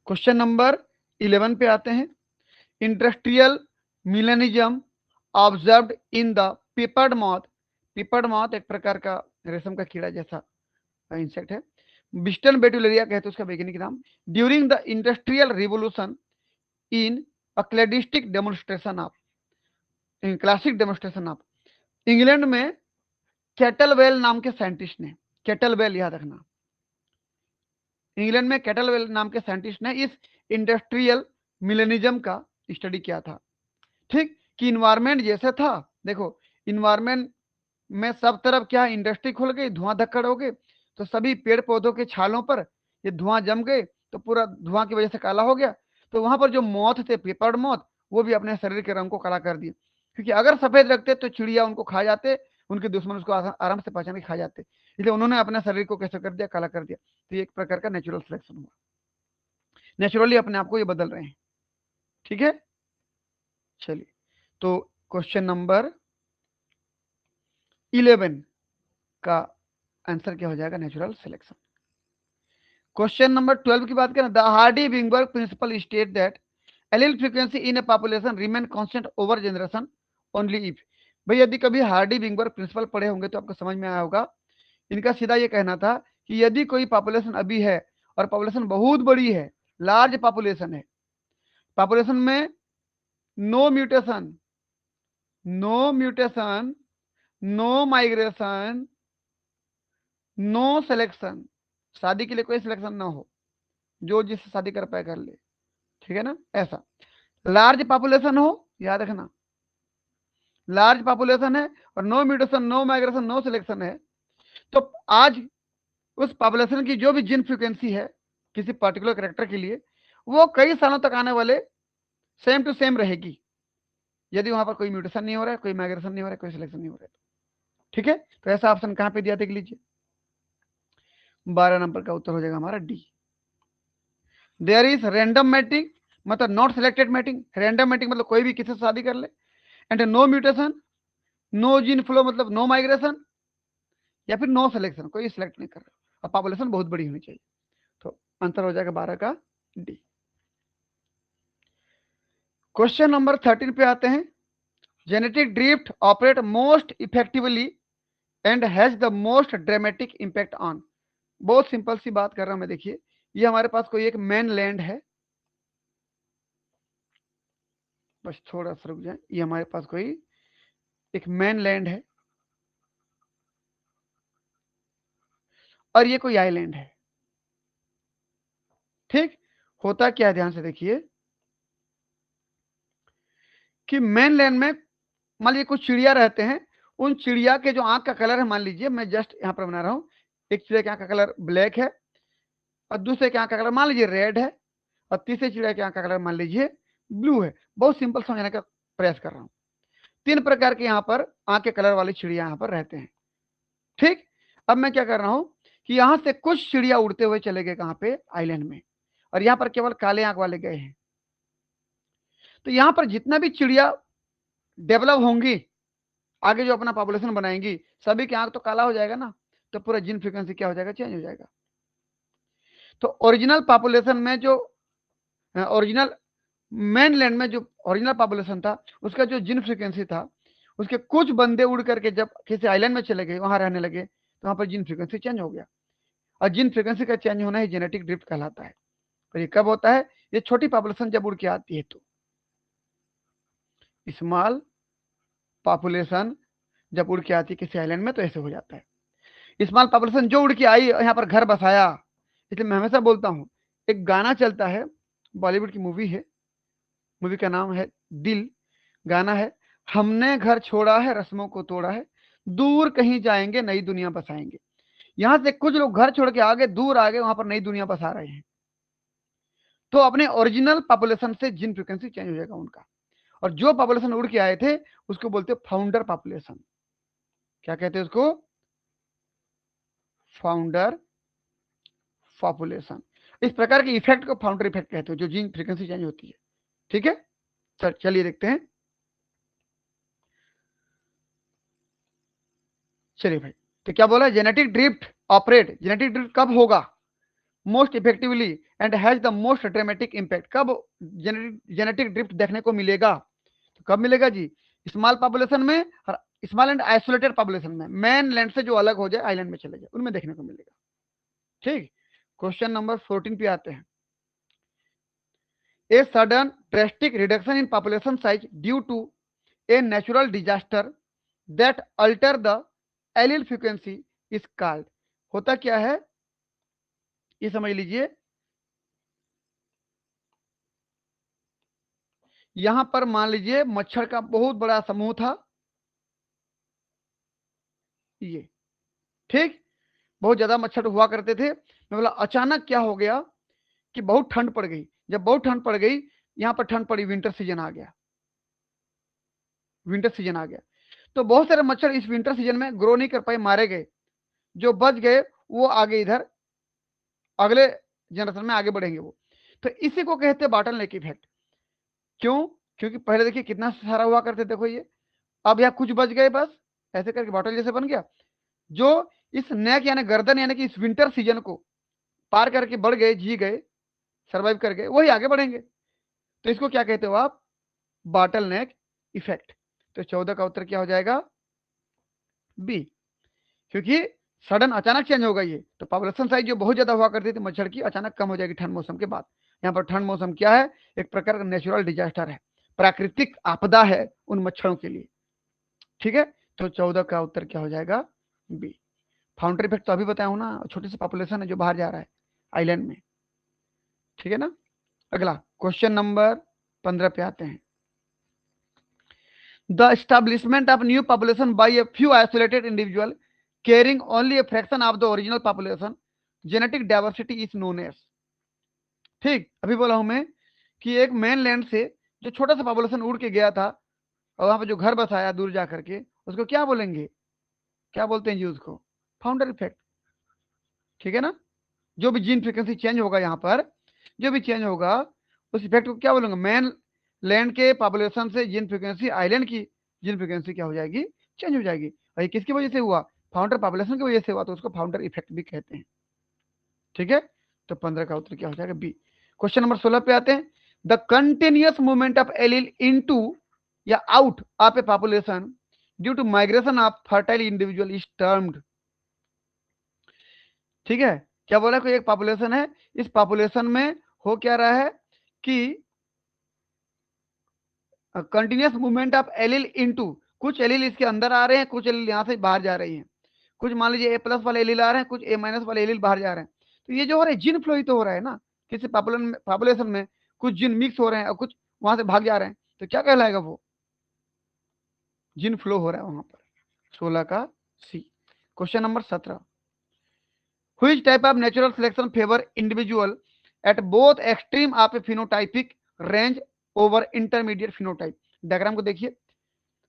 S1: क्वेश्चन नंबर 11 पे आते हैं। Industrial मिलेनिज्म observed in the peppered moth. Peppered moth एक प्रकार का रेशम का कीड़ा जैसा इंसेक्ट है, बिस्टन बेटुलेरिया कहते हैं उसका वैज्ञानिक नाम। During the industrial revolution in a cladistic demonstration of, classic demonstration of, England में कैटलवेल नाम के साइंटिस्ट ने, कैटलवेल याद रखना, इंग्लैंड में कैटलवेल नाम के साइंटिस्ट ने इस इंडस्ट्रियल मिलेनिज्म का स्टडी किया था। ठीक, कि इन्वायरमेंट जैसे था, देखो इन्वायरमेंट में सब तरफ क्या इंडस्ट्री खुल गई, धुआं धक्कड़ हो गए, तो सभी पेड़ पौधों के छालों पर ये धुआं जम गए, तो पूरा धुआं की वजह से काला हो गया। तो वहां पर जो मौत थे, पेपर्ड मौत, वो भी अपने शरीर के रंग को काला कर दिए, क्योंकि अगर सफेद रखते तो चिड़िया उनको खा जाते, उनके दुश्मन उसको आराम से पहचान के खा जाते, इसलिए उन्होंने अपने शरीर को कैसे कर दिया, काला कर दिया। तो ये एक प्रकार का नेचुरल सिलेक्शन हुआ, नेचुरली अपने आप को ये बदल रहे हैं। ठीक है, चलिए, तो क्वेश्चन नंबर 11 का आंसर क्या हो जाएगा? Natural selection. क्वेश्चन नंबर 12 की बात करें, the Hardy Weinberg principle state that allele frequency in a population remain constant over generation only if. भाई यदि कभी हार्डी विंगबर्ग प्रिंसिपल पढ़े होंगे तो आपको समझ में आया होगा। इनका सीधा ये कहना था कि यदि कोई पॉपुलेशन अभी है और पॉपुलेशन बहुत बड़ी है, लार्ज पॉपुलेशन है, पॉपुलेशन में no mutation, no mutation, no migration, no selection, शादी के लिए कोई सिलेक्शन ना हो, जो जिससे शादी कर पाए कर ले, ठीक है ना, ऐसा लार्ज पॉपुलेशन हो, याद रखना लार्ज पॉपुलेशन है और no mutation, no migration, no selection है, तो आज उस पॉपुलेशन की जो भी जीन फ्रीक्वेंसी है किसी पर्टिकुलर कैरेक्टर के लिए, वो कई सालों तक आने वाले सेम टू सेम रहेगी, यदि वहां पर कोई म्यूटेशन नहीं हो रहा है, कोई माइग्रेशन नहीं हो रहा है, कोई सिलेक्शन नहीं हो रहा है। ठीक है, तो ऐसा ऑप्शन कहां पे दिया देख लीजिए, 12 नंबर का उत्तर हो जाएगा हमारा D. There is random mating, मतलब not selected mating, random mating मतलब कोई भी किसी से शादी कर ले, and no mutation, no gene flow मतलब नो माइग्रेशन, या फिर नो सिलेक्शन, कोई सिलेक्ट नहीं कर रहा, और पॉपुलेशन बहुत बड़ी होनी चाहिए। तो आंसर हो जाएगा 12 का डी। क्वेश्चन नंबर 13 पे आते हैं, genetic drift operate most effectively and has the most dramatic impact on. बहुत सिंपल सी बात कर रहा हूं मैं, देखिए ये हमारे पास कोई एक मेन लैंड है, बस थोड़ा सा रुक जाए, ये हमारे पास कोई एक मेन लैंड है और ये कोई आइलैंड है। ठीक, होता क्या है ध्यान से देखिए कि मेन लैंड में मान लीजिए कुछ चिड़िया रहते हैं, उन चिड़िया के जो आंख का कलर है, मान लीजिए मैं जस्ट यहां पर बना रहा हूं, एक चिड़िया की आंख का कलर ब्लैक है और दूसरे की आंख का कलर मान लीजिए रेड है और तीसरे चिड़िया की आंख का कलर मान लीजिए ब्लू है। बहुत सिंपल समझाने का प्रयास कर रहा हूं। 3 प्रकार के यहाँ पर आंख के कलर वाली चिड़िया यहाँ पर रहते हैं। ठीक, अब मैं क्या कर रहा हूं कि यहां से कुछ चिड़िया उड़ते हुए चले गए कहां पे? आइलैंड में, और यहां पर केवल काले आंख वाले गए हैं। तो यहां पर जितना भी चिड़िया डेवलप होंगी, आगे जो अपना पॉपुलेशन बनाएंगी, सभी की आंख तो काला हो जाएगा ना, तो पूरा जीन फ्रीक्वेंसी क्या हो जाएगा? चेंज हो जाएगा। तो ओरिजिनल पॉपुलेशन में जो ओरिजिनल मेनलैंड में जो ओरिजिनल पॉपुलेशन था, उसका जो जीन फ्रीक्वेंसी था, उसके कुछ बंदे उड़ करके जब किसी आइलैंड में चले गए, वहां रहने लगे, तो वहां पर जीन फ्रीक्वेंसी चेंज हो गया, और जीन फ्रीक्वेंसी का चेंज होना ही जेनेटिक ड्रिफ्ट कहलाता है। और ये कब होता है? ये छोटी पॉपुलेशन जब उड़ के आती है, तो स्मॉल पॉपुलेशन जब उड़ के आती है किसी आइलैंड में, तो ऐसे हो जाता है। स्मॉल पॉपुलेशन जो उड़ के आई, यहाँ पर घर बसाया, इसलिए मैं हमेशा बोलता हूँ, एक गाना चलता है, बॉलीवुड की मूवी है, मूवी का नाम है दिल, गाना है, हमने घर छोड़ा है, रस्मों को तोड़ा है, दूर कहीं जाएंगे, नई दुनिया बसाएंगे। यहां से कुछ लोग घर छोड़ के आगे दूर आगे वहां पर नई दुनिया बसा रहे हैं, तो अपने ओरिजिनल पॉपुलेशन से जीन फ्रीक्वेंसी चेंज हो जाएगा उनका, और जो पॉपुलेशन उड़ के आए थे उसको बोलते हैं फाउंडर पॉपुलेशन। क्या कहते हैं उसको? Founder population. इस प्रकार के इफेक्ट को फाउंडर इफेक्ट कहते हैं, जो जीन फ्रीक्वेंसी चेंज होती है। ठीक है, सर चलिए देखते हैं। चलिए भाई, तो क्या बोला? Genetic drift operate, genetic drift कब होगा? Most effectively and has the most dramatic impact. कब जेनेटिक ड्रिफ्ट देखने को मिलेगा? तो कब मिलेगा जी? स्मॉल पॉपुलेशन में और स्मॉल एंड आइसोलेटेड पॉपुलेशन में, मेन लैंड से जो अलग हो जाए, आइलैंड में चले जाए, उनमें देखने को मिलेगा। ठीक, क्वेश्चन नंबर 14 पे आते हैं। A sudden drastic reduction in population size due to a natural disaster that alter the allele frequency is called. होता क्या है ये समझ लीजिए। यहां पर मान लीजिए मच्छर का बहुत बड़ा समूह था, ये ठीक, बहुत ज्यादा मच्छर हुआ करते थे। मैं बोला अचानक क्या हो गया कि बहुत ठंड पड़ गई। जब बहुत ठंड पड़ गई, यहां पर ठंड पड़ी, विंटर सीजन आ गया, विंटर सीजन आ गया, तो बहुत सारे मच्छर इस विंटर सीजन में ग्रो नहीं कर पाए, मारे गए। जो बच गए वो आगे इधर अगले जनरेशन में आगे बढ़ेंगे वो। तो इसी को कहते हैं बॉटल नेक इफेक्ट। क्यों? क्योंकि पहले देखिए कितना सारा हुआ करते, देखो ये, अब यहाँ कुछ बच गए बस, ऐसे करके बॉटल जैसे बन गया। जो इस नेक यानी गर्दन यानी कि इस विंटर सीजन को पार करके बढ़ गए, जी गए, सर्वाइव कर गए, वही आगे बढ़ेंगे। तो इसको क्या कहते हो आप? बॉटल नेक इफेक्ट। तो 14 का उत्तर क्या हो जाएगा? बी। क्योंकि सडन अचानक चेंज होगा ये, तो पॉपुलेशन साइज जो बहुत ज्यादा हुआ करती थी मच्छर की, अचानक कम हो जाएगी ठंड मौसम के बाद। यहाँ पर ठंड मौसम क्या है? एक प्रकार का नेचुरल डिजास्टर है, प्राकृतिक आपदा है उन मच्छरों के लिए। ठीक है, तो 14 का उत्तर क्या हो जाएगा? बी। फाउंडर इफेक्ट तो अभी बताया हूं ना, छोटी सी पॉपुलेशन है जो बाहर जा रहा है आइलैंड में। ठीक है ना। अगला क्वेश्चन नंबर 15 पे आते हैं। The establishment of new population by a few isolated individual carrying only a fraction of the original population genetic diversity is known as. ठीक, अभी बोला हूं मैं कि एक मेन लैंड से जो छोटा सा पॉपुलेशन उड़ के गया था और वहां पे जो घर बसाया दूर जा करके, उसको क्या बोलेंगे? क्या बोलते हैं जी उसको? Founder effect. ठीक है ना। जो भी जीन फ्रीक्वेंसी चेंज होगा यहाँ पर, जो भी चेंज होगा, उस इफेक्ट को क्या बोलेंगे? मेन लैंड के पॉपुलेशन से जीन फ्रीक्वेंसी आइलैंड की जीन फ्रीक्वेंसी क्या हो जाएगी? चेंज हो जाएगी। और ये किसकी वजह से हुआ? फाउंडर पॉपुलेशन की वजह से हुआ, तो उसको फाउंडर इफेक्ट भी कहते हैं। ठीक है, तो 15 का उत्तर क्या हो जाएगा? बी। क्वेश्चन नंबर 16 पे आते हैं। The continuous movement of allele into या out of a population due to migration of fertile individual is termed. ठीक है, क्या बोला? कोई एक पॉपुलेशन है, इस पॉपुलेशन में हो क्या रहा है कि continuous movement of allele into, कुछ एलील इसके अंदर आ रहे हैं, कुछ एलील यहां से बाहर जा रही हैं। कुछ मान लीजिए ए प्लस वाले एलील आ रहे हैं, कुछ ए माइनस वाले एलील बाहर जा रहे हैं। तो ये जो हो रहा है जीन फ्लो ही तो हो रहा है ना। किसी पॉपुलेशन में कुछ जीन मिक्स हो रहे हैं और कुछ वहां से भाग जा रहे हैं, तो क्या कहलाएगा? वो जीन फ्लो हो रहा है वहां पर। 16 का C. Question number 17। Which type of natural selection favor individual at both extreme of a phenotypic range over intermediate phenotype? Diagram को देखिए।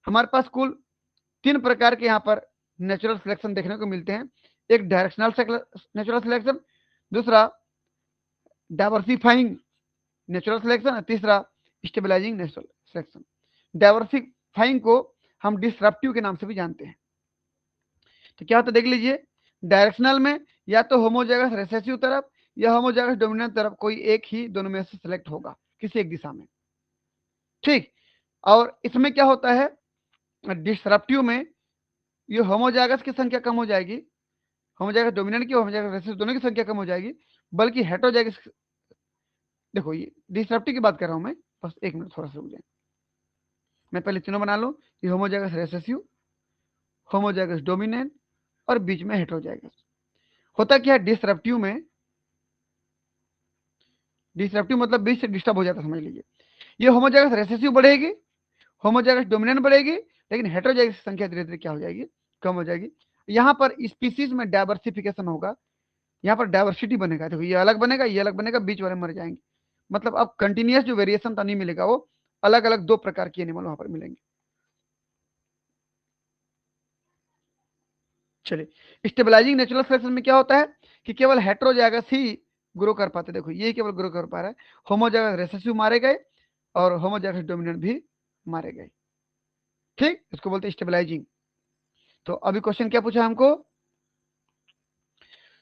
S1: हमारे पास कुल 3 प्रकार के यहाँ पर नेचुरल सिलेक्शन देखने को मिलते हैं। एक डायरेक्शनल नेचुरल सिलेक्शन, दूसरा डाइवर्सिफाइंग नेचुरल सिलेक्शन, तीसरा स्टेबलाइजिंग नेचुरल सिलेक्शन। डाइवर्सिफाइंग को हम डिसरप्टिव के नाम से भी जानते हैं। तो क्या होता है देख लीजिए। डायरेक्शनल में या तो होमोजाइगस रिसेसिव तरफ या होमोजाइगस डोमिनेंट तरफ कोई एक ही दोनों में से सिलेक्ट होगा किसी एक दिशा में। ठीक, और इसमें क्या होता है? डिसरप्टिव में ये होमोजाइगस की संख्या कम हो जाएगी, होमोजाइगस डोमिनेंट की होमोजाइगस रिसेसिव दोनों की संख्या कम हो जाएगी, बल्कि हेटेरोजाइगस। देखो ये डिसरप्टिव की बात कर रहा हूं मैं, बस एक मिनट थोड़ा सा रुक जाए। मैं पहले तीनों बना लूं। ये होमोजाइगस रिसेसिव, होमोजाइगस डोमिनेंट और बीच में हेटेरोजाइगस। होता क्या है डिसरप्टिव में? डिसरप्टिव मतलब बीच से डिस्टर्ब हो जाता है, समझ लीजिए। ये होमोजाइगस रिसेसिव बढ़ेगी, होमोजाइगस डोमिनेंट बढ़ेगी, लेकिन हेटेरोजाइगस की संख्या धीरे धीरे क्या हो जाएगी? कम हो जाएगी। यहाँ पर स्पीसीज में डाइवर्सिफिकेशन होगा, यहाँ पर डाइवर्सिटी बनेगा। देखो ये अलग बनेगा, ये अलग बनेगा, बीच वाले मर जाएंगे। मतलब अब कंटिन्यूस जो वेरिएशन तो नहीं मिलेगा, वो अलग अलग 2 प्रकार के एनिमल वहां पर मिलेंगे। चलिए, स्टेबलाइजिंग नेचुरल सिलेक्शन में क्या होता है कि केवल हेटेरोजाइगस ही ग्रो कर पाते। देखो ये केवल ग्रो कर पा रहा है, होमोजाइगस रिसेसिव मारे गए और होमोजाइगस डोमिनेंट भी मारे गए। ठीक, इसको बोलते हैं स्टेबलाइजिंग। तो अभी क्वेश्चन क्या पूछा हमको?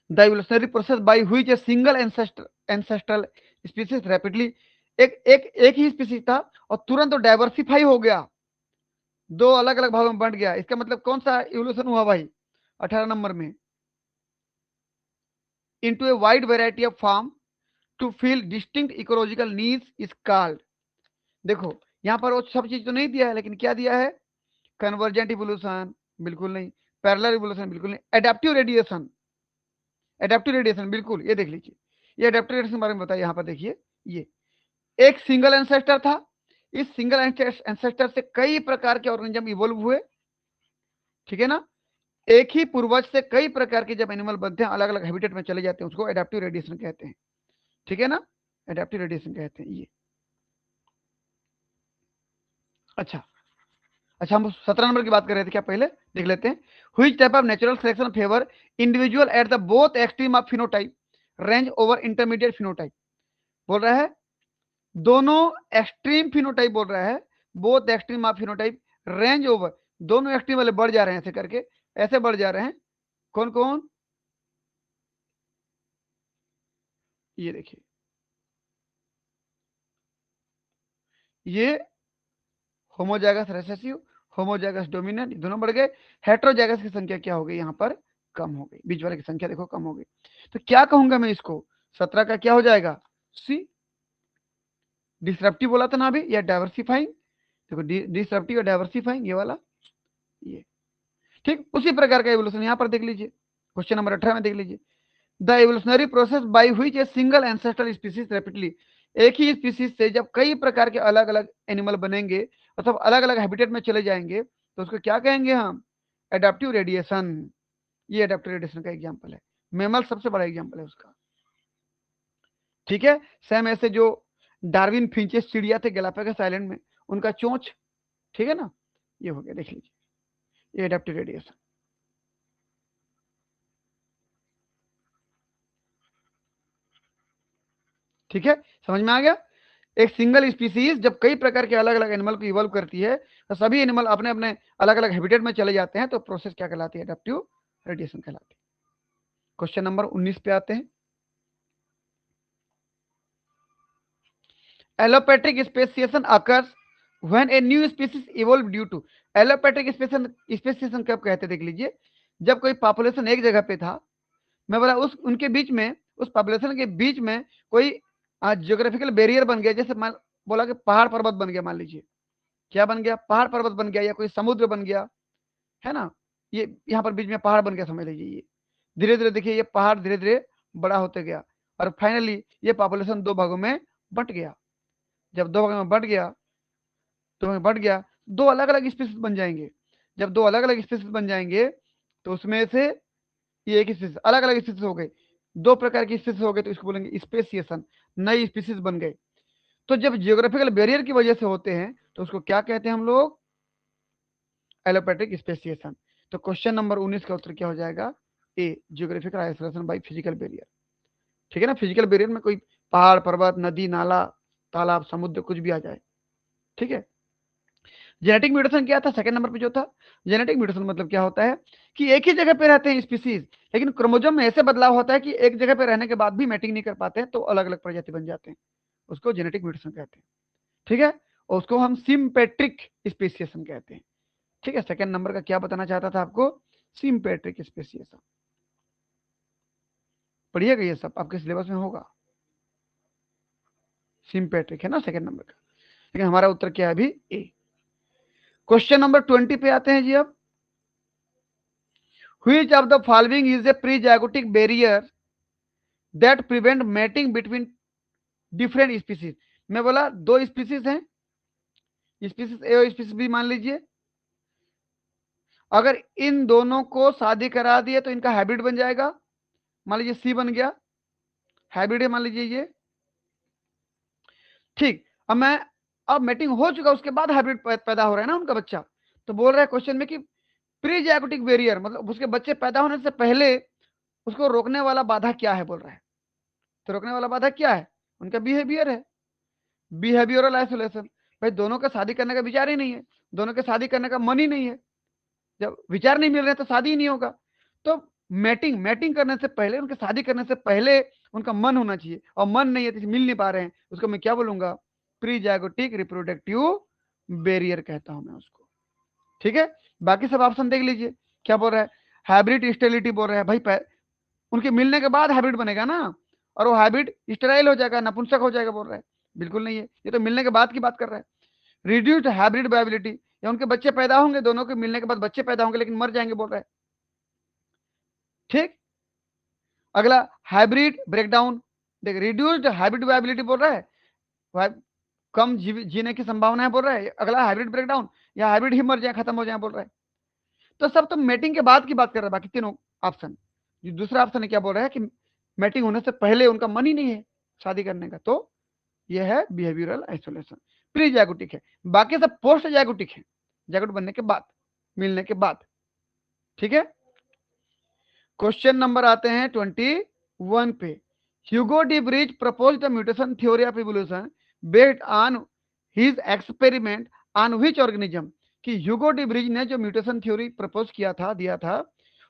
S1: The evolutionary process by which a single ancestral species rapidly, एक ही स्पीसीज था और तुरंत तो डाइवर्सिफाई हो गया, 2 अलग अलग भागों में बंट गया। इसका मतलब कौन सा इवोल्यूशन हुआ भाई? 18 नंबर में। into a wide variety of form to fill distinct ecological needs is called। देखो यहां पर वो सब चीज तो नहीं दिया है, लेकिन क्या दिया है? कन्वर्जेंट इवोल्यूशन बिल्कुल नहीं, पैरेलल इवोल्यूशन बिल्कुल नहीं, एडेप्टिव रेडिएशन, एडेप्टिव रेडिएशन बिल्कुल। ये देख लीजिए, ये एडेप्टिव रेडिएशन के बारे में बताइए। यहाँ पर देखिए, ये एक सिंगल एंसेस्टर था, इस सिंगल एंसेस्टर से कई प्रकार के ऑर्गेनिज्म इवोल्व हुए। ठीक है ना। एक ही पूर्वज से कई प्रकार के जब एनिमल बनते हैं, अलग अलग हैबिटेट में चले जाते हैं, उसको एडेप्टिव रेडिएशन कहते हैं। ठीक है ना, एडेप्टिव रेडिएशन कहते हैं ये। अच्छा अच्छा, हम 17 नंबर की बात कर रहे थे क्या? पहले देख लेते हैं। Which type of natural selection favour individual at the both extreme of phenotype range over intermediate phenotype. बोल रहा है दोनों एक्सट्रीम फिनोटाइप, बोल रहा है both extreme of phenotype range over, दोनों एक्टिव वाले बढ़ जा रहे हैं, ऐसे करके ऐसे बढ़ जा रहे हैं। कौन कौन? ये देखिए, ये होमोजाइगस रिसेसिव, होमोजाइगस डोमिनेंट, दोनों बढ़ गए। हेटेरोजाइगस की संख्या क्या हो गई यहाँ पर? कम हो गई। बीच वाले की संख्या देखो कम हो गई। तो क्या कहूंगा मैं इसको? 17 का क्या हो जाएगा? सी। डिसरप्टिव बोला था ना अभी, या डाइवर्सिफाइंग। देखो डिसरप्टिव या डाइवर्सिफाइंग, ये वाला, ये। ठीक उसी प्रकार का एवोल्यूशन यहाँ पर देख लीजिए, क्वेश्चन नंबर 18 में देख लीजिए। The evolutionary process by which a single ancestral species rapidly, एक ही स्पीसीज से जब कई प्रकार के अलग अलग एनिमल बनेंगे, मतलब अलग अलग हैबिटेट में चले जाएंगे, तो उसको क्या कहेंगे हम? Adaptive radiation. ये एडाप्टिव रेडिएशन का एग्जाम्पल है। मेमल सबसे बड़ा एग्जाम्पल है उसका। ठीक है, सेम ऐसे जो डार्विन फिंचेस चिड़िया थे गैलापागोस आइलैंड में, उनका चोंच, ठीक है ना, ये हो गया, देख लीजिए, ये एडाप्टिव रेडिएशन। ठीक है, समझ में आ गया? एक सिंगल स्पीसीज जब कई प्रकार के अलग अलग एनिमल को इवॉल्व करती है, तो सभी एनिमल अपने अपने अलग अलग हैबिटेट में चले जाते हैं, तो प्रोसेस क्या कहलाती है? एडाप्टिव रेडिएशन कहलाती है। क्वेश्चन नंबर 19 पे आते हैं। Allopatric speciation occurs when a new species evolve due to. Allopatric speciation कब कहते हैं? देख लीजिए, जब कोई पॉपुलेशन एक जगह पे था, मैं बोला उस उनके बीच में, उस पॉपुलेशन के बीच में कोई जियोग्राफिकल बैरियर बन गया, जैसे मान बोला कि पहाड़ पर्वत बन गया, मान लीजिए, क्या बन गया? पहाड़ पर्वत बन गया, या कोई समुद्र बन गया, है ना, ये यहाँ पर बीच में पहाड़ बन गया, समझ लीजिए। ये धीरे धीरे देखिए, ये पहाड़ धीरे धीरे बड़ा होते गया, और फाइनली ये पॉपुलेशन दो भागों में बंट गया। जब दो भागों में बंट गया, तो बंट गया, दो अलग अलग स्पीसीज बन जाएंगे। जब दो अलग अलग स्पीसीज बन जाएंगे, तो उसमें से ये एक स्पीसीज, अलग अलग स्पीसीज हो गए, दो प्रकार की स्पीसीज हो गए, तो इसको बोलेंगे स्पेसिएशन, नई स्पीसीज बन गए। तो जब जियोग्राफिकल बैरियर की वजह से होते हैं, तो उसको क्या कहते हैं हम लोग? Allopatric speciation. तो क्वेश्चन नंबर 19 का उत्तर क्या हो जाएगा? A, geographical isolation by physical barrier. ठीक है ना, फिजिकल बैरियर में कोई पहाड़ पर्वत नदी नाला तालाब समुद्र कुछ भी आ जाए। ठीक है। जेनेटिक म्यूटेशन क्या था सेकंड नंबर पे जो था? जेनेटिक म्यूटेशन मतलब क्या होता है कि एक ही जगह पे रहते हैं स्पीसीज, लेकिन क्रोमोजोम में ऐसे बदलाव होता है कि एक जगह पे रहने के बाद भी मैटिंग नहीं कर पाते हैं, तो अलग अलग प्रजाति बन जाते हैं, उसको जेनेटिक म्यूटेशन कहते हैं। ठीक है, और उसको हम सिम्पेट्रिक स्पेसिएशन कहते हैं। ठीक है, सेकंड नंबर का क्या बताना चाहता था आपको? Sympatric speciation. पढ़िएगा, ये सब आपके सिलेबस में होगा। सिम्पेट्रिक है ना सेकंड नंबर का, लेकिन हमारा उत्तर क्या है अभी? ए। क्वेश्चन नंबर 20 पे आते हैं जी। अब which of the following is a prezygotic barrier that prevent mating between different species. मैं बोला दो स्पीसीज हैं, स्पीसीज ए और स्पीसीज बी मान लीजिए, अगर इन दोनों को शादी करा दिए तो इनका हाइब्रिड बन जाएगा। मान लीजिए सी बन गया, हाइब्रिड है मान लीजिए ये। ठीक, अब मैटिंग हो चुका, उसके बाद हाइब्रिड पैदा हो रहा है ना उनका बच्चा, तो बोल रहा है क्वेश्चन में कि प्रीजाइगोटिक बैरियर मतलब उसके बच्चे पैदा होने से पहले उसको रोकने वाला बाधा क्या है, बोल रहा है। तो रोकने वाला बाधा क्या है? उनका बिहेवियर है, बिहेवियरल आइसोलेशन। भाई दोनों का शादी करने का विचार ही नहीं है, दोनों के शादी करने का मन ही नहीं है, जब विचार नहीं मिल रहे तो शादी ही नहीं होगा। तो मैटिंग मैटिंग करने से पहले, उनके शादी करने से पहले उनका मन होना चाहिए, और मन नहीं है तो मिल नहीं पा रहे हैं, उसको मैं क्या बोलूंगा? प्रीजाइगोटिक रिप्रोडक्टिव बैरियर कहता हूं मैं उसको। ठीक है, बाकी सब ऑप्शन देख लीजिए, क्या बोल रहा है? हाइब्रिड स्टेरिलिटी बोल रहा है, भाई उनके मिलने के बाद हाइब्रिड बनेगा ना, और वो हाइब्रिड स्टेराइल हो जाएगा, नपुंसक हो जाएगा, बोल रहा है। बिल्कुल नहीं है, ये तो मिलने के बाद की बात कर रहा है। रिड्यूस्ड हाइब्रिड वायबिलिटी, या उनके बच्चे पैदा होंगे, दोनों के मिलने के बाद बच्चे पैदा होंगे लेकिन मर जाएंगे, बोल रहा है। ठीक, अगला हाइब्रिड ब्रेकडाउन, देख रिड्यूस्ड हाइब्रिड वायबिलिटी बोल रहा है, कम जीने की संभावना है, बोल रहा है। अगला हाइब्रिड ब्रेकडाउन, या हाइब्रिड ही मर जाए, खत्म हो जाए, बोल रहा है। तो सब तो मैटिंग के बाद की बात कर रहा है, बाकी तीनों ऑप्शन। दूसरा ऑप्शन है क्या बोल रहा है कि मैटिंग होने से पहले उनका मन ही नहीं है शादी करने का, तो यह है बिहेवियरल आइसोलेशन, प्री जाइगोटिक है। बाकी सब पोस्ट जाइगोटिक है, जाइगोट बनने के बाद, मिलने के बाद। ठीक है, क्वेश्चन नंबर आते हैं 21 पे। Hugo de bridge propose the mutation theory of evolution based on his experiment on which organism. कि ह्यूगो डी ब्रिज ने जो म्यूटेशन थ्योरी प्रपोज दिया था,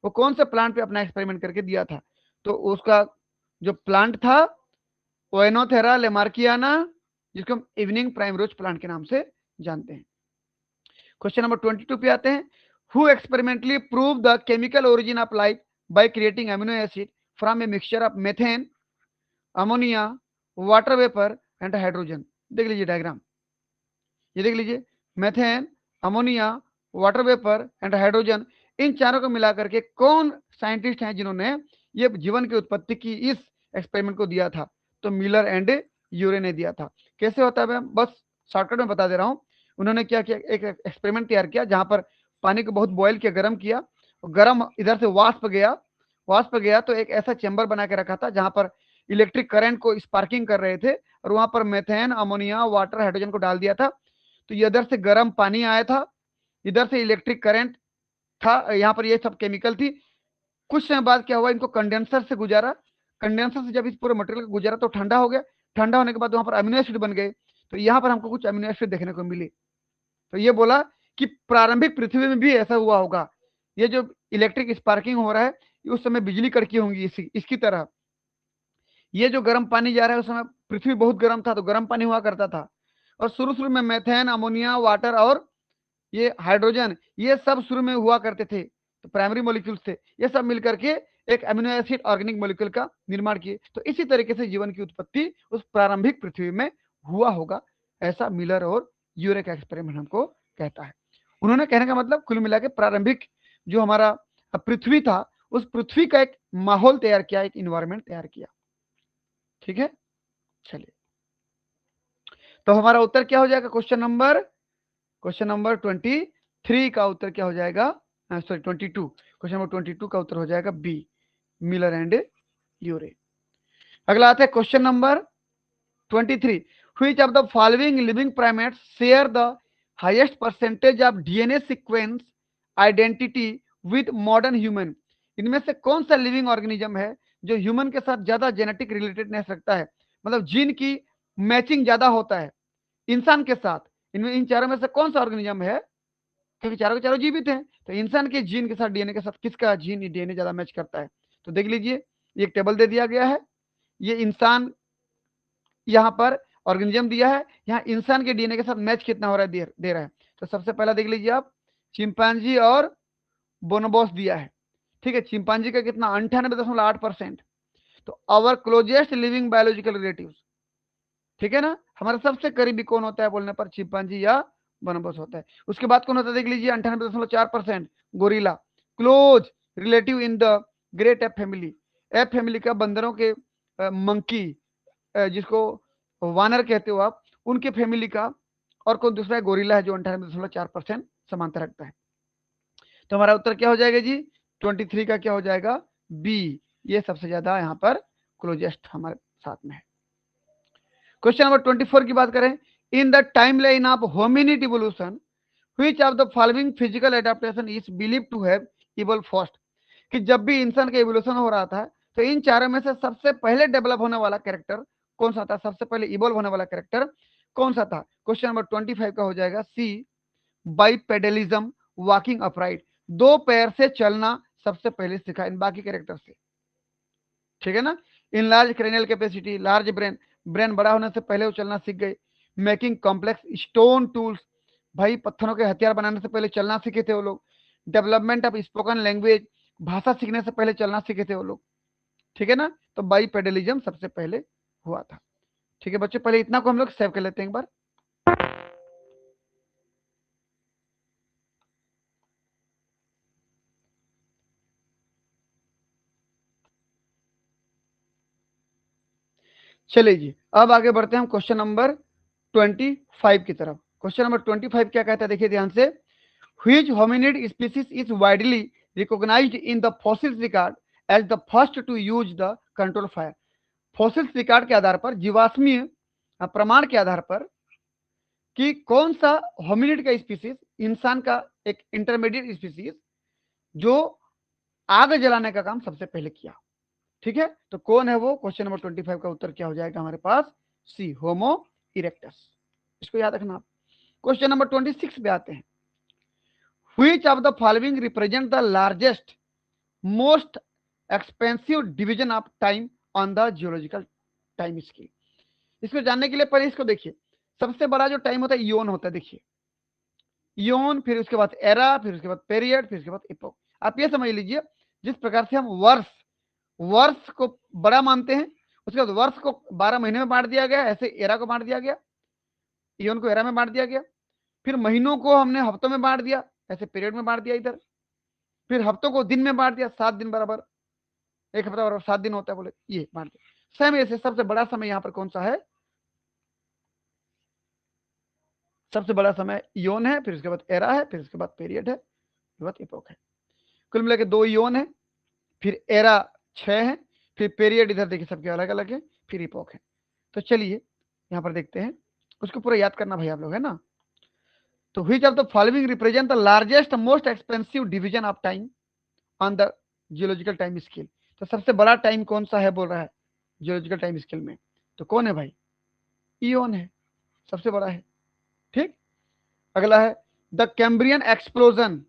S1: वो कौन से प्लांट पे अपना एक्सपेरिमेंट करके दिया था? तो उसका जो प्लांट था ओएनोथेरा लेमार्कियाना, जिसको हम इवनिंग प्राइमरोज प्लांट के नाम से जानते हैं। क्वेश्चन नंबर 22 पे आते हैं। Who experimentally prove the chemical origin of life by creating amino acid from a mixture of methane, ammonia, water vapour and hydrogen. देख लीजिए डायग्राम, ये देख लीजिए, methane, ammonia, water vapour and hydrogen, इन चारों को मिलाकर के कौन साइंटिस्ट हैं जिन्होंने ये जीवन की उत्पत्ति की इस एक्सपेरिमेंट को दिया था? तो मिलर एंड यूरे ने दिया था। कैसे होता है, मैं बस शॉर्टकट में बता दे रहा हूं। उन्होंने क्या किया, एक एक्सपेरिमेंट तैयार किया जहां पर पानी को बहुत बॉयल किया, गर्म किया, गर्म इधर से वाष्प गया तो एक ऐसा चैम्बर बना के रखा था जहां पर इलेक्ट्रिक करंट को स्पार्किंग कर रहे थे, और वहां पर मेथेन, अमोनिया, वाटर, हाइड्रोजन को डाल दिया था। तो इधर से गर्म पानी आया था, इधर से इलेक्ट्रिक करंट था, यहाँ पर ये सब केमिकल थी। कुछ समय बाद क्या हुआ, इनको कंडेंसर से गुजारा, कंडेंसर से जब इस पूरे मटेरियल को गुजारा तो ठंडा हो गया, ठंडा होने के बाद वहां पर अमीनो एसिड बन गए। तो यहाँ पर हमको कुछ अमीनो एसिड देखने को मिले। तो ये बोला कि प्रारंभिक पृथ्वी में भी ऐसा हुआ होगा, ये जो इलेक्ट्रिक स्पार्किंग हो रहा है उस समय बिजली कड़की होंगी इसकी तरह। ये जो गर्म पानी जा रहा है उस समय पृथ्वी बहुत गर्म था तो गर्म पानी हुआ करता था, और शुरू में मेथेन, अमोनिया, वाटर और ये हाइड्रोजन, ये सब शुरू में हुआ करते थे, तो प्राइमरी मॉलिक्यूल्स थे। ये सब मिलकर के एक अमीनो एसिड ऑर्गेनिक मॉलिक्यूल का निर्माण किए। तो इसी तरीके से जीवन की उत्पत्ति उस प्रारंभिक पृथ्वी में हुआ होगा, ऐसा मिलर और यूरे का एक्सपेरिमेंट हमको कहता है। उन्होंने कहने का मतलब कुल मिला के प्रारंभिक जो हमारा पृथ्वी था उस पृथ्वी का एक माहौल तैयार किया, एक इन्वायरमेंट तैयार किया। ठीक है, चलिए, तो हमारा उत्तर क्या हो जाएगा? क्वेश्चन नंबर 23 का उत्तर क्या हो जाएगा? सॉरी 22, क्वेश्चन नंबर 22 का उत्तर हो जाएगा बी, मिलर एंड यूरे। अगला आता है question number 23। Which of the following living primates share the highest percentage of DNA sequence identity with modern human? इनमें से कौन सा लिविंग ऑर्गेनिज्म है जो ह्यूमन के साथ ज्यादा जेनेटिक रिलेटेडनेस रखता है, मतलब जीन की मैचिंग ज्यादा होता है इंसान के साथ? इनमें इन चारों में से कौन सा ऑर्गेनिज्म है, क्योंकि चारों के चारों जीवित हैं, तो इंसान के जीन के साथ डीएनए के साथ किसका जीन डीएनए ज्यादा मैच करता है? तो देख लीजिए, एक टेबल दे दिया गया है, ये इंसान यहाँ पर ऑर्गेनिज्म दिया है, यहाँ इंसान के डीएनए के साथ मैच कितना हो रहा है दे रहा है। तो सबसे पहला देख लीजिए आप, चिंपांजी और बोनोबॉस दिया है। ठीक है, चिंपांजी का कितना? 98.8%। तो our closest living biological relatives, ठीक है ना, हमारा सबसे करीबी कौन होता है बोलने पर? चिंपांजी या बोनोबॉस होता है। उसके बाद कौन होता है? देख लीजिए 98.4% gorilla, close relative in the great app family, app family का बंदरों के मंकी, जिसको वानर कहते हो आप, उनके फैमिली का। और कौन दूसरा है? गोरिल्ला है, जो 98.4% समानता रखता है। तो हमारा उत्तर क्या हो जाएगा जी? 23 का क्या हो जाएगा? बी, ये सबसे ज्यादा यहाँ पर क्लोजेस्ट हमारे साथ में है। क्वेश्चन नंबर 24 की बात करें, in the timeline of hominid evolution which of the following physical adaptation is believe to have evolve first? कि जब भी इंसान का इवोल्यूशन हो रहा था तो इन चारों में से सबसे पहले डेवलप होने वाला कैरेक्टर कौन सा था? सबसे पहले इवॉल्व होने वाला कैरेक्टर कौन सा था? क्वेश्चन नंबर 25 का हो जाएगा सी, बाइपेडलिज्म, वॉकिंग अपराइट, दो पैर से चलना सबसे पहले सीखा इन बाकी कैरेक्टर से। ठीक है ना, in large cranial capacity, large brain, brain बड़ा होने से पहले वो चलना सीख गए। मेकिंग कॉम्प्लेक्स स्टोन टूल्स, भाई पत्थरों के हथियार बनाने से पहले चलना सीखे थे वो लोग। डेवलपमेंट ऑफ स्पोकन लैंग्वेज, भाषा सीखने से पहले चलना सीखे थे वो लोग। ठीक है ना, तो बाइपेडलिज्म सबसे पहले हुआ था। ठीक है बच्चों, पहले इतना को हम लोग सेव कर लेते हैं एक बार। चलिए जी, अब आगे बढ़ते हैं हम क्वेश्चन नंबर 25 की तरफ। क्वेश्चन नंबर 25 क्या कहता है, देखिए ध्यान से। Which hominid species is widely recognized in the fossils record as the first to use the control fire? Fossils record के आधार पर, जीवाश्मीय प्रमाण के आधार पर, कि कौन सा होमिनिड का स्पीसीज, इंसान का एक इंटरमीडिएट स्पीसीज, जो आग जलाने का काम सबसे पहले किया। ठीक है, तो कौन है वो? क्वेश्चन नंबर 25 का उत्तर क्या हो जाएगा हमारे पास? सी, होमो इरेक्टस। इसको याद रखना आप। क्वेश्चन नंबर 26 पे आते हैं। Which of the following represent the largest most expensive division of time on the geological time scale. इसको जानने के लिए पहले इसको देखिए, सबसे बड़ा जो टाइम होता है ईोन होता है, देखिए ईोन, फिर उसके बाद एरा, फिर उसके बाद पीरियड, फिर उसके बाद इपोक। आप ये समझ लीजिए जिस प्रकार से हम वर्ष वर्ष को बड़ा मानते हैं, उसके बाद वर्ष को 12 महीने में बांट दिया गया, ऐसे एरा को बांट दिया गया, ईोन को एरा में बांट दिया गया, फिर महीनों को हमने हफ्तों में बांट दिया, ऐसे पीरियड में बांट दिया इधर, फिर हफ्तों को दिन में बांट दिया, 7 दिन बराबर एक हफ्ता बराबर 7 दिन होता है, बोले ये बांट दिया। सेम ऐसे सबसे बड़ा समय यहाँ पर कौन सा है, सबसे बड़ा समय ईोन है, फिर उसके बाद एरा है, फिर उसके बाद पीरियड है, उसके बाद इपोक है। कुल मिला के 2 ईोन है, फिर एरा 6 है, फिर पीरियड इधर देखिए सबके अलग अलग है, फिर इपोक है। तो चलिए यहाँ पर देखते हैं, उसको पूरा याद करना भाई आप लोग, है ना। तो which of the following represent the largest most expensive division of time on the geological time scale. तो सबसे बड़ा टाइम कौन सा है बोल रहा है जियोलॉजिकल टाइम स्केल में, तो कौन है भाई, ईोन है, सबसे बड़ा है। ठीक, अगला है the Cambrian explosion,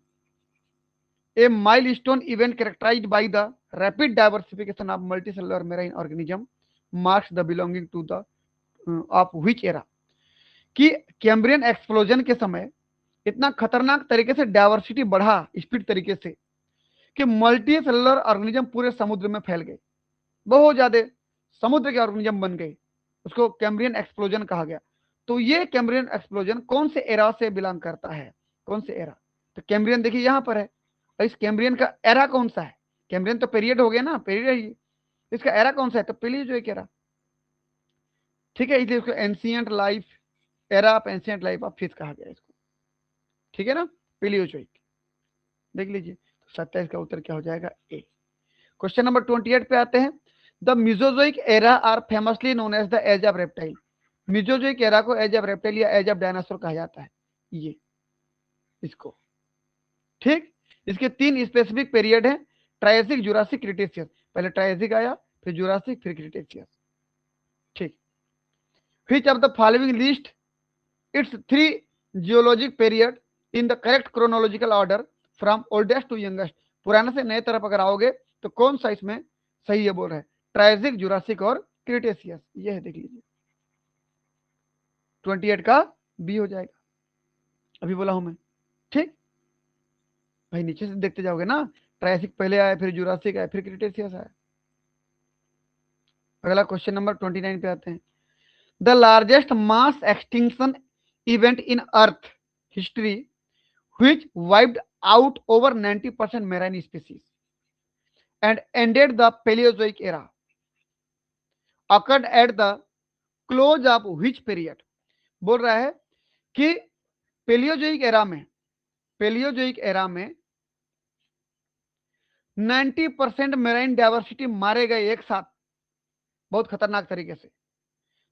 S1: a milestone event characterized by the rapid diversification of multicellular marine organism marks the belonging to the of which era. कि कैम्ब्रियन एक्सप्लोजन के समय इतना खतरनाक तरीके से डाइवर्सिटी बढ़ा स्पीड तरीके से कि मल्टी सेलुलर ऑर्गेनिज्म पूरे समुद्र में फैल गए, बहुत ज्यादा समुद्र के ऑर्गेनिज्म बन गए, उसको कैम्ब्रियन एक्सप्लोजन कहा गया। तो ये कैम्ब्रियन एक्सप्लोजन कौन से एरा से बिलोंग करता है, कौन से एरा, तो कैम्ब्रियन देखिए यहां पर है, और इस कैम्ब्रियन का एरा कौन सा है, कैम्ब्रियन तो पीरियड हो गया ना, पीरियड है ये, इसका एरा कौन सा है, तो पेलियोजोइक एरा। ठीक है, इसलिए इसको ancient life, era of ancient life of fish कहा गया इसको, ठीक है ना, पेलियोजोइक। देख लीजिए, तो 27 का उत्तर क्या हो जाएगा, ए। क्वेश्चन नंबर 28 पे आते हैं। The Mesozoic era are famously known as the age of reptile. Mesozoic era को एज ऑफ रेप्टाइल या एज ऑफ डायनासोर कहा जाता है, ये इसको। ठीक, इसके 3 स्पेसिफिक पीरियड है, ट्रायसिक, जुरासिक, क्रिटेशियस। पहले ट्रायसिक आया, फिर जुरासिक, फिर क्रिटेशियस। ठीक, which of the following list its 3 geologic period in the correct chronological order from oldest to youngest. पुराने से नए तरफ अगर आओगे तो कौन सा इसमें सही है बोल रहा है, ट्रायसिक, जुरासिक और क्रिटेशियस, ये है, देख लीजिए 28 का बी हो जाएगा, अभी बोला हूं मैं। ठीक भाई, नीचे से देखते जाओगे ना, ट्रायसिक पहले आया, फिर जुरासिक आया, फिर क्रिटेशियस आया। अगला क्वेश्चन नंबर 29 पे आते हैं। The largest mass extinction event in earth history which wiped out over 90% marine species and ended the Paleozoic era occurred at the close of which period। बोल रहा है कि पेलियोजोइक एरा में, पेलियोजोइक एरा में 90% marine diversity मारे गए एक साथ, बहुत खतरनाक तरीके से।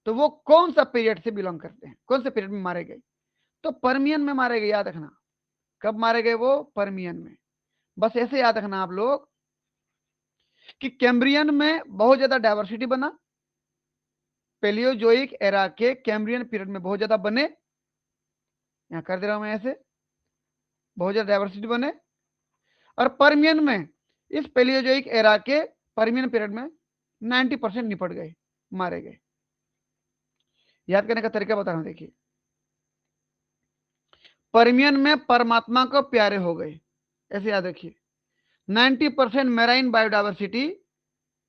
S1: तो वो कौन सा पीरियड से बिलोंग करते हैं, कौन से पीरियड में मारे गए, तो पर्मियन में मारे गए, याद रखना। कब मारे गए वो, पर्मियन में। बस ऐसे याद रखना आप लोग कि कैम्ब्रियन में बहुत ज्यादा डाइवर्सिटी बना, पेलियोजोइक एरा के कैम्ब्रियन पीरियड में बहुत ज्यादा बने, यहां कर दे रहा हूं मैं ऐसे, बहुत ज्यादा डाइवर्सिटी बने, और पर्मियन में, इस पेलियोजोइक एरा के पर्मियन पीरियड में 90% निपट गए, मारे गए। याद करने का तरीका बता रहा हूं, देखिए पर्मियन में परमात्मा को प्यारे हो गए, ऐसे याद रखिए, 90% मेराइन बायोडाइवर्सिटी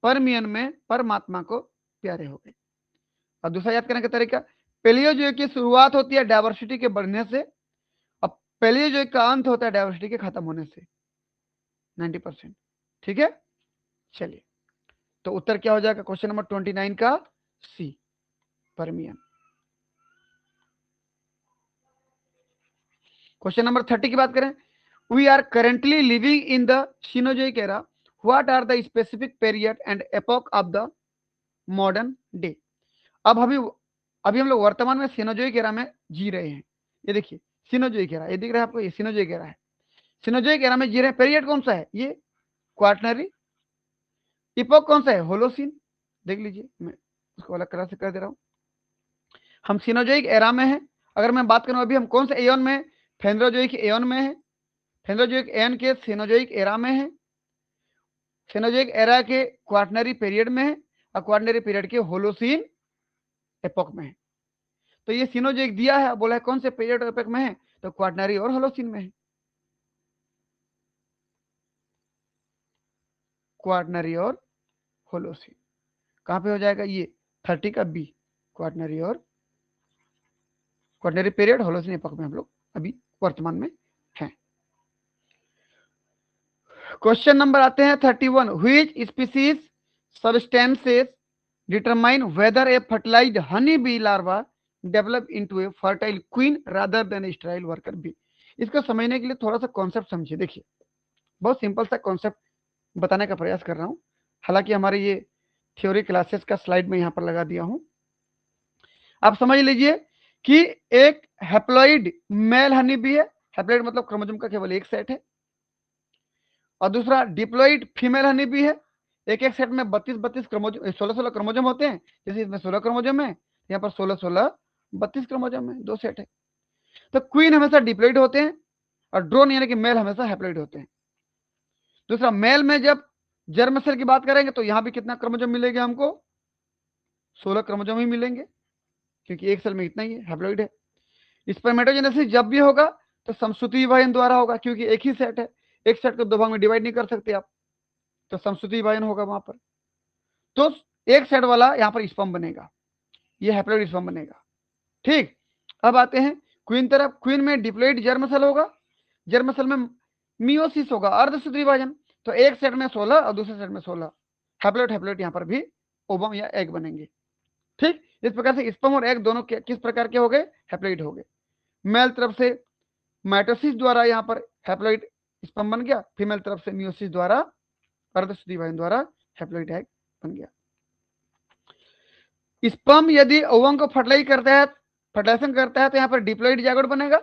S1: पर्मियन में परमात्मा को प्यारे हो गए। और दूसरा याद करने का तरीका, पेलियोजोइक की शुरुआत होती है डाइवर्सिटी के बढ़ने से, और पेलियोजोइक का अंत होता है डाइवर्सिटी के खत्म होने से, 90%। ठीक है, चलिए, तो उत्तर क्या हो जाएगा क्वेश्चन नंबर 29 का, सी, पर्मियन। क्वेश्चन नंबर 30 की बात करें। We are currently living in the Cenozoic era, what are the specific period and epoch of the modern day. अब अभी हम लोग वर्तमान में सिनोजोइक एरा में जी रहे हैं। ये देखिए सिनोजोइक एरा, ये दिख रहा है आपको, ये सिनोजोइक एरा है। सिनोजोइक एरा में जी रहे हैं, पीरियड कौन सा है, ये क्वार्टनरी। इपोक कौन सा है, होलोसीन। देख लीजिए, मैं उसको अलग तरह से कर दे रहा हूं। हम सिनोजोइक एरा में हैं। अगर मैं बात करूं अभी हम कौन से एयन में, फेनरोजोइक एयन में है, सेनोजोइक एन के सेनोजोइक एरा में है, सेनोजोइक एरा के क्वार्टनरी पीरियड में है, और क्वार्टनरी पीरियड के होलोसीन एपोक में है। तो ये सीनोजोइक दिया है, बोला है कौन से पीरियड और एपोक में है, तो क्वार्टनरी और होलोसीन में है। क्वार्टनरी और होलोसीन कहां पे हो जाएगा, ये 30 का बी, क्वार्टनरी और क्वार्टनरी पीरियड होलोसीन एपोक में हम लोग अभी वर्तमान में हैं। क्वेश्चन नंबर आते हैं 31, which species substances determine whether a fertilized honey bee larva develop into a fertile queen rather than sterile worker bee. इसको समझने के लिए थोड़ा सा कॉन्सेप्ट समझिए। देखिए, बहुत सिंपल सा कॉन्सेप्ट बताने का प्रयास कर रहा हूं, हालांकि हमारे ये थ्योरी क्लासेस का स्लाइड में यहां पर लगा दिया हूं। आप समझ लीजिए कि एक हैप्लॉइड मेल हनी बी है, हैप्लॉइड मतलब क्रोमोसोम का केवल एक सेट है, और दूसरा डिप्लॉइड फीमेल हनी बी है। एक एक सेट में 32 क्रोमोसोम, 16 क्रोमोसोम होते हैं। जैसे इसमें 16 क्रोमोसोम है, यहाँ पर 16 32 क्रोमोसोम है, दो सेट है। तो क्वीन हमेशा डिप्लॉइड होते हैं और ड्रोन यानी कि मेल हमेशा हैप्लॉइड होते हैं। दूसरा, मेल में जब जर्म सेल की बात करेंगे तो यहां भी कितना क्रोमोसोम मिलेगा हमको, 16 क्रोमोसोम ही मिलेंगे, क्योंकि एक सेल में इतना ही है, हैप्लॉइड है। स्पर्मेटोजेनेसिस जब भी होगा तो समसूत्री विभाजन द्वारा होगा, क्योंकि एक ही सेट है, एक सेट को दो भाग में डिवाइड नहीं कर सकते आप, तो समसूत्री विभाजन होगा वहां पर। तो एक सेट वाला यहां पर स्पर्म बनेगा, ये हैप्लॉइड स्पर्म बनेगा। ठीक, अब आते हैं क्वीन तरफ। क्वीन में डिप्लॉइड जर्म सेल होगा, जर्म सेल में मियोसिस होगा, अर्धसूत्री विभाजन। तो एक सेट में 16 और दूसरे सेट में 16, हैप्लॉइड हैप्लॉइड यहां पर भी ओवम या एग बनेंगे। ठीक, इस प्रकार से स्पर्म और एग दोनों किस प्रकार के हो गए, हैप्लॉइड हो गए। मेल तरफ से माइटोसिस द्वारा यहां पर हैप्लॉइड स्पर्म बन गया, फीमेल तरफ से मियोसिस द्वारा अर्धसूत्री विभाजन द्वारा हैप्लॉइड एग बन गया। स्पर्म यदि ओवम को फर्टिलाइज करता है, फर्टिलाइजेशन करता है, तो यहाँ पर डिप्लॉइड जायगोट बनेगा।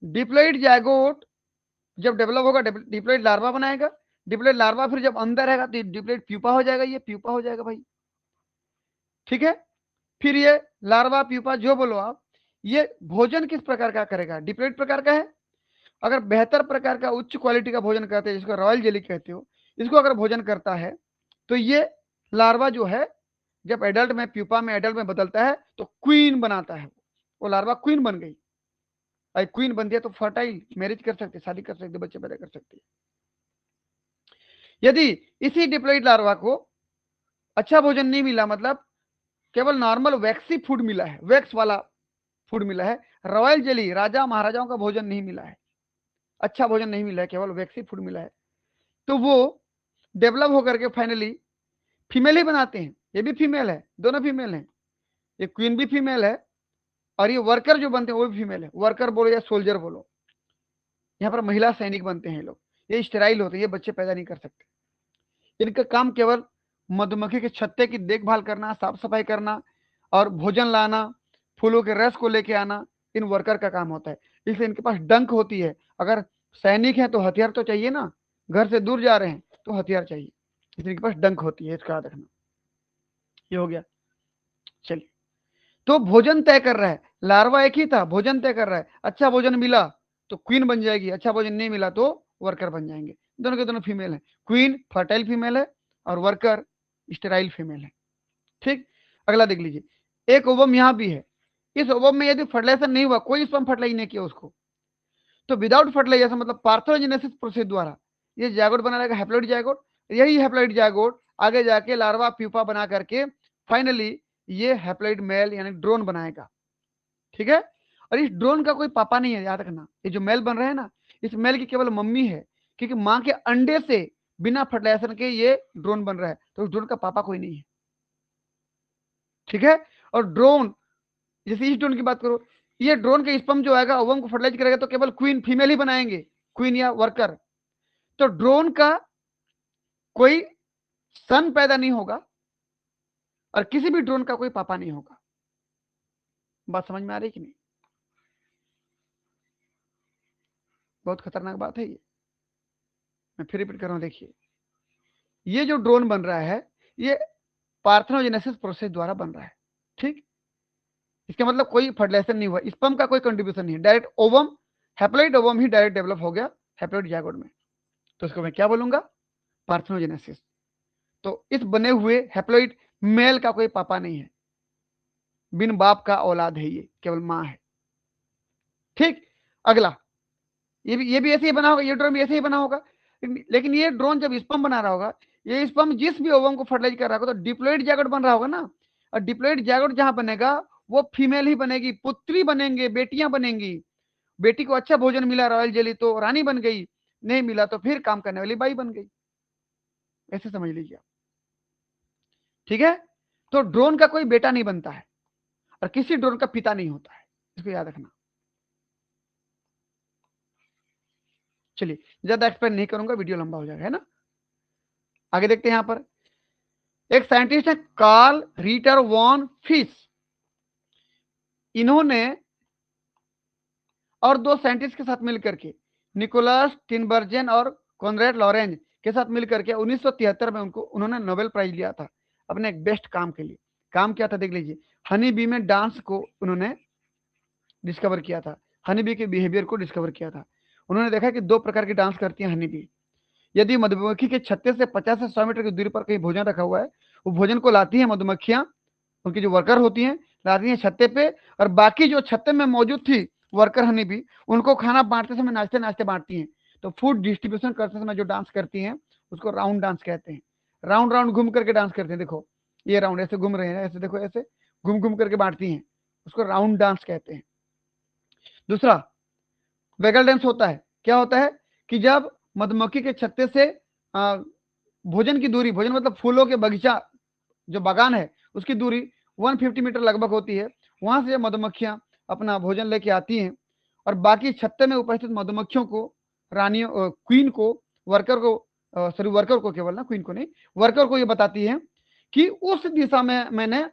S1: डिप्लॉइड जायगोट जब डेवलप होगा डिप्लॉइड लार्वा बनाएगा। डिप्लॉइड लार्वा फिर जब अंदर रहेगा तो डिप्लॉइड प्यूपा हो जाएगा, ये प्यूपा हो जाएगा भाई। ठीक है, फिर ये लार्वा प्यूपा जो बोलो आप, ये भोजन किस प्रकार का करेगा, डिप्लॉइड प्रकार का है। अगर बेहतर प्रकार का उच्च क्वालिटी का भोजन करते हैं, जिसको रॉयल जेली कहते हो, इसको अगर भोजन करता है तो ये लार्वा जो है जब एडल्ट में, प्यूपा में, एडल्ट में बदलता है तो क्वीन बनाता है, वो लार्वा क्वीन बन गई। और क्वीन बनती है तो फर्टाइल मैरिज कर सकते, शादी कर सकते, बच्चे पैदा कर सकते। यदि इसी डिप्लॉइड लार्वा को अच्छा भोजन नहीं मिला, मतलब केवल नॉर्मल वैक्सी फूड मिला है, वैक्स वाला फूड मिला है, रॉयल जेली राजा महाराजाओं का भोजन नहीं मिला है, अच्छा भोजन नहीं मिला है, केवल वैक्सी फूड मिला है, तो वो डेवलप होकर के फाइनली फीमेल ही बनाते हैं। ये भी फीमेल है, दोनों फीमेल हैं, ये क्वीन भी फीमेल है और ये वर्कर जो बनते हैं वो भी फीमेल है। वर्कर बोलो या सोल्जर बोलो, यहाँ पर महिला सैनिक बनते हैं लोग। ये स्टेराइल होते हैं, ये बच्चे पैदा नहीं कर सकते। इनका काम केवल मधुमक्खी के छत्ते की देखभाल करना, साफ सफाई करना और भोजन लाना, फूलों के रस को लेके आना, इन वर्कर का काम होता है। इसलिए इनके पास डंक होती है। अगर सैनिक है तो हथियार तो चाहिए ना, घर से दूर जा रहे हैं तो हथियार चाहिए, इसलिए इनके पास डंक होती है, इसका याद रखना। ये हो गया। चलिए, तो भोजन तय कर रहा है, लार्वा एक ही था, भोजन तय कर रहा है। अच्छा भोजन मिला तो क्वीन बन जाएगी, अच्छा भोजन नहीं मिला तो वर्कर बन जाएंगे। दोनों के दोनों फीमेल है, क्वीन फर्टाइल फीमेल है और वर्कर स्टेराइल फीमेल है। ठीक, अगला देख लीजिए, एक ओवम यहां भी है। इस ओवम में यदि फर्टिलाइजेशन नहीं हुआ, कोई स्पर्म फर्टिलाइज नहीं किया उसको, तो विदाउट फर्टिलाइजेशन मतलब पार्थोजेनेसिस प्रोसेस द्वारा ये जायगोट बना रहेगा, हैप्लॉइड जायगोट। यही हैप्लॉइड जायगोट आगे जाके लार्वा प्यूपा बना करके फाइनली ये हैप्लॉइड मेल यानी ड्रोन बनाएगा। ठीक है, और इस ड्रोन का कोई पापा नहीं है, याद रखना। ये जो मेल बन रहे हैं ना, इस मेल की केवल मम्मी है, क्योंकि मां के अंडे से बिना फर्टिलाइजेशन के ये ड्रोन बन रहा है, तो उस ड्रोन का पापा कोई नहीं है। ठीक है, और ड्रोन, जैसे इस ड्रोन की बात करो, ये ड्रोन का स्पर्म जो आएगा ओवम को फर्टिलाइज करेगा तो केवल क्वीन फीमेल ही बनाएंगे, क्वीन या वर्कर। तो ड्रोन का कोई सन पैदा नहीं होगा और किसी भी ड्रोन का कोई पापा नहीं होगा। बात समझ में आ रही कि नहीं? बहुत खतरनाक बात है ये, मैं फिर रिपीट कर रहा हूं। देखिए, ये जो ड्रोन बन रहा है ये पार्थेनोजेनेसिस प्रोसेस द्वारा बन रहा है। ठीक, इसका मतलब कोई फर्टिलाइजेशन नहीं हुआ, स्पर्म का कोई कंट्रीब्यूशन नहीं है, डायरेक्ट ओवम, हैप्लॉइड ओवम ही डायरेक्ट डेवलप हो गया, हैप्लॉइड जायगोट में, तो इसको मैं क्या बोलूंगा, पार्थेनोजेनेसिस। तो इस बने हुए हैप्लॉइड मेल का कोई पापा नहीं है, बिन बाप का औलाद है, ये केवल मां है। ठीक, अगला, ये भी ऐसे ही बना होगा, ये ड्रोन भी ऐसे ही बना होगा, लेकिन ये ड्रोन जब स्पर्म बना रहा होगा, ये स्पर्म जिस भी ओवम को फर्टिलाइज कर रहा होगा, तो डिप्लॉइड जायगोट बन रहा होगा ना, और डिप्लॉइड जायगोट जहां बनेगा वो फीमेल ही बनेगी, पुत्री बनेंगे, बेटियां बनेंगी। बेटी को अच्छा भोजन मिला रॉयल जेली तो रानी बन गई, नहीं मिला तो फिर काम करने वाली बाई बन गई, ऐसे समझ लीजिए आप। ठीक है, तो ड्रोन का कोई बेटा नहीं बनता है और किसी ड्रोन का पिता नहीं होता है, इसको याद रखना। चलिए, ज्यादा एक्सप्लेन नहीं करूंगा, वीडियो लंबा हो जाएगा, है ना। आगे देखते हैं, यहां पर एक साइंटिस्ट है कार्ल रीटर वॉन फिश, इन्होंने और दो साइंटिस्ट के साथ मिलकर के, निकोलस टिनबर्जन और कॉनरेड लॉरेंज के साथ मिलकर के 1973 में उन्होंने नोबेल प्राइज लिया था अपने एक बेस्ट काम के लिए। काम क्या था देख लीजिए, हनी बी में डांस को उन्होंने डिस्कवर किया था, हनी बी के बिहेवियर को डिस्कवर किया था। उन्होंने देखा कि दो प्रकार की डांस करती है हनी बी। यदि मधुमक्खी के छत्ते से 50 से 100 मीटर की दूरी पर कहीं भोजन रखा हुआ है, वो भोजन को लाती है मधुमक्खियां, उनकी जो वर्कर होती हैं, लाती हैं छत्ते पे, और बाकी जो छत्ते में मौजूद थी वर्कर हनी भी, उनको खाना बांटते समय नाचते नाचते बांटती हैं। तो फूड डिस्ट्रीब्यूशन करते समय जो डांस करती हैं उसको राउंड डांस कहते हैं। राउंड राउंड घूम करके डांस करते हैं, देखो ये राउंड ऐसे घूम रहे हैं, ऐसे देखो, ऐसे घूम घूम करके बांटती हैं, उसको राउंड डांस कहते हैं। दूसरा वेगल डांस होता है, क्या होता है कि जब मधुमक्खी के छत्ते से भोजन की दूरी, भोजन मतलब फूलों के बगीचा जो बागान है उसकी दूरी 150 मीटर लगभग होती है, वहां से मधुमक्खियां अपना भोजन लेके आती हैं और बाकी छत्ते में उपस्थित मधुमक्खियों को, रानियों, क्वीन को, वर्कर को, सॉरी वर्कर को केवल ना, क्वीन को नहीं, वर्कर को ये बताती है कि उस दिशा में मैंने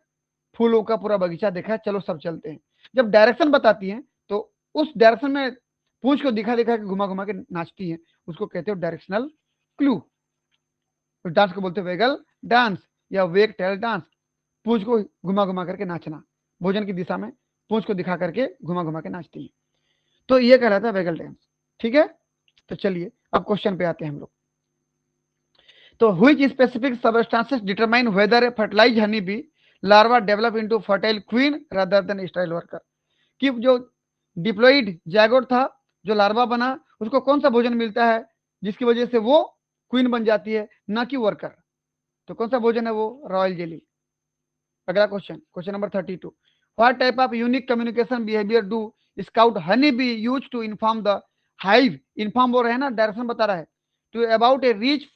S1: फूलों का पूरा बगीचा देखा है, चलो सब चलते हैं। जब डायरेक्शन बताती हैं तो उस डायरेक्शन में पूंछ को दिखा दिखा के घुमा घुमा के नाचती हैं, उसको कहते हो डायरेक्शनल क्लू। तो डांस को बोलते हैं वेगल डांस या वेग टेल डांस, पूंछ को घुमा घुमा करके नाचना, भोजन की दिशा में पूंछ को दिखा करके घुमा घुमा के नाचती है, तो ये कहलाता है वेगल डांस। ठीक है, तो चलिए अब क्वेश्चन पे आते हैं हम लोग। तो which specific substances determine whether a fertilize honey bee larva develop into fertile queen rather than style worker, कि जो डिप्लॉइड जायगोट था, जो लार्वा बना, उसको कौन सा भोजन मिलता है जिसकी वजह से वो क्वीन बन जाती है, ना कि वर्कर। तो कौन सा भोजन है वो, रॉयल जेली। अगला question, question number 32, what type of unique communication behaviour do scout honey bee use to inform the hive, inform हो रहे हैं ना, डायरेक्शन बता रहा है, to about a rich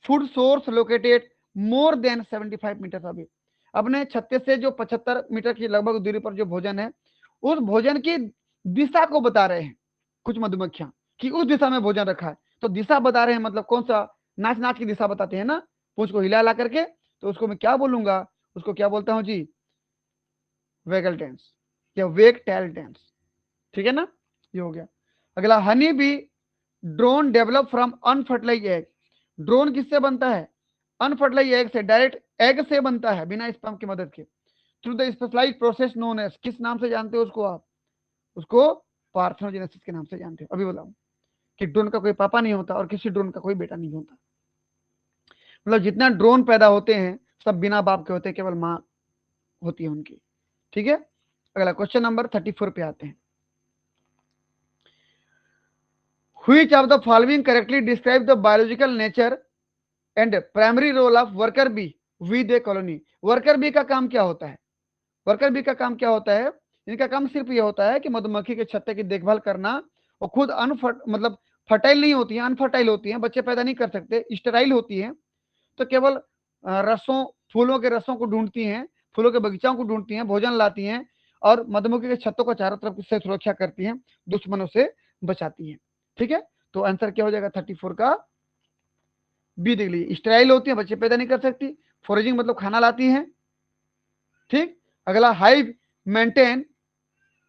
S1: food source located more than 75 metre away, अपने छत्ते से जो 75 मीटर की लगभग दूरी पर जो भोजन है, उस भोजन की दिशा को बता रहे हैं कुछ मधुमक्खियां कि उस दिशा में भोजन रखा है, तो दिशा बता रहे हैं, मतलब कौन सा, नाच नाच की दिशा बताते हैं ना, पूंछ को हिला ला करके, तो उसको मैं क्या बोलूंगा, उसको क्या बोलता हूं जी, वेगल डांस या वेग टेल डांस। ठीक है ना, ये हो गया। अगला, honey bee drone develop from unfertilize egg, drone किससे बनता है, अनफर्टिलाइज एग से, डायरेक्ट एग से बनता है बिना स्पर्म की मदद के, through the specialize process known as, किस नाम से जानते हो उसको आप, उसको पार्थेनोजेनेसिस के नाम से जानते हो। अभी बताऊं कि ड्रोन का कोई पापा नहीं होता और किसी ड्रोन का कोई बेटा नहीं होता, मतलब जितना ड्रोन पैदा होते हैं सब बिना बाप के होते हैं, केवल माँ होती है उनकी। ठीक है, अगला क्वेश्चन नंबर 34 पे आते हैं। Which of the following correctly describe the biological nature and primary role of worker bee with a colony, worker bee का काम क्या होता है, वर्कर बी का काम क्या होता है, इनका काम सिर्फ ये होता है कि मधुमक्खी के छत्ते की देखभाल करना, और खुद मतलब फर्टाइल नहीं होती है, अनफर्टाइल होती है, बच्चे पैदा नहीं कर सकते, स्टेराइल होती है, तो केवल रसों, फूलों के रसों को ढूंढती हैं, फूलों के बगीचाओं को ढूंढती हैं, भोजन लाती हैं, और मधुमक्खी के छत्तों को चारों तरफ से सुरक्षा करती हैं, दुश्मनों से बचाती हैं। ठीक है, तो आंसर क्या हो जाएगा 34 का, बी देख लीजिए, स्टेराइल होती है, बच्चे पैदा नहीं कर सकती, फोरेजिंग मतलब खाना लाती हैं। ठीक, अगला, hive maintain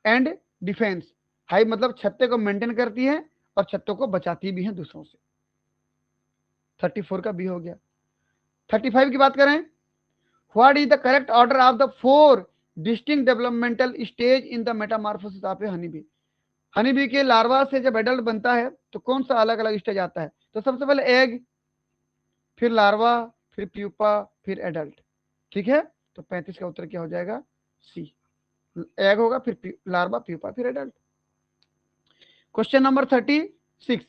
S1: and defence, hive मतलब छत्ते को मेंटेन करती है और छत्तों को बचाती भी है दूसरों से। 34 का बी हो गया। 35 की बात करें, what is the correct order of the 4 distinct developmental stage in the Metamorphosis of A honey bee, honey bee के लार्वा से जब एडल्ट बनता है तो कौन सा अलग अलग स्टेज आता है? तो सबसे पहले एग, फिर लार्वा, फिर प्यूपा, फिर एडल्ट। ठीक है, तो 35 का उत्तर क्या हो जाएगा? सी। एग होगा, फिर लार्वा, प्यूपा, फिर adult. Question number 36,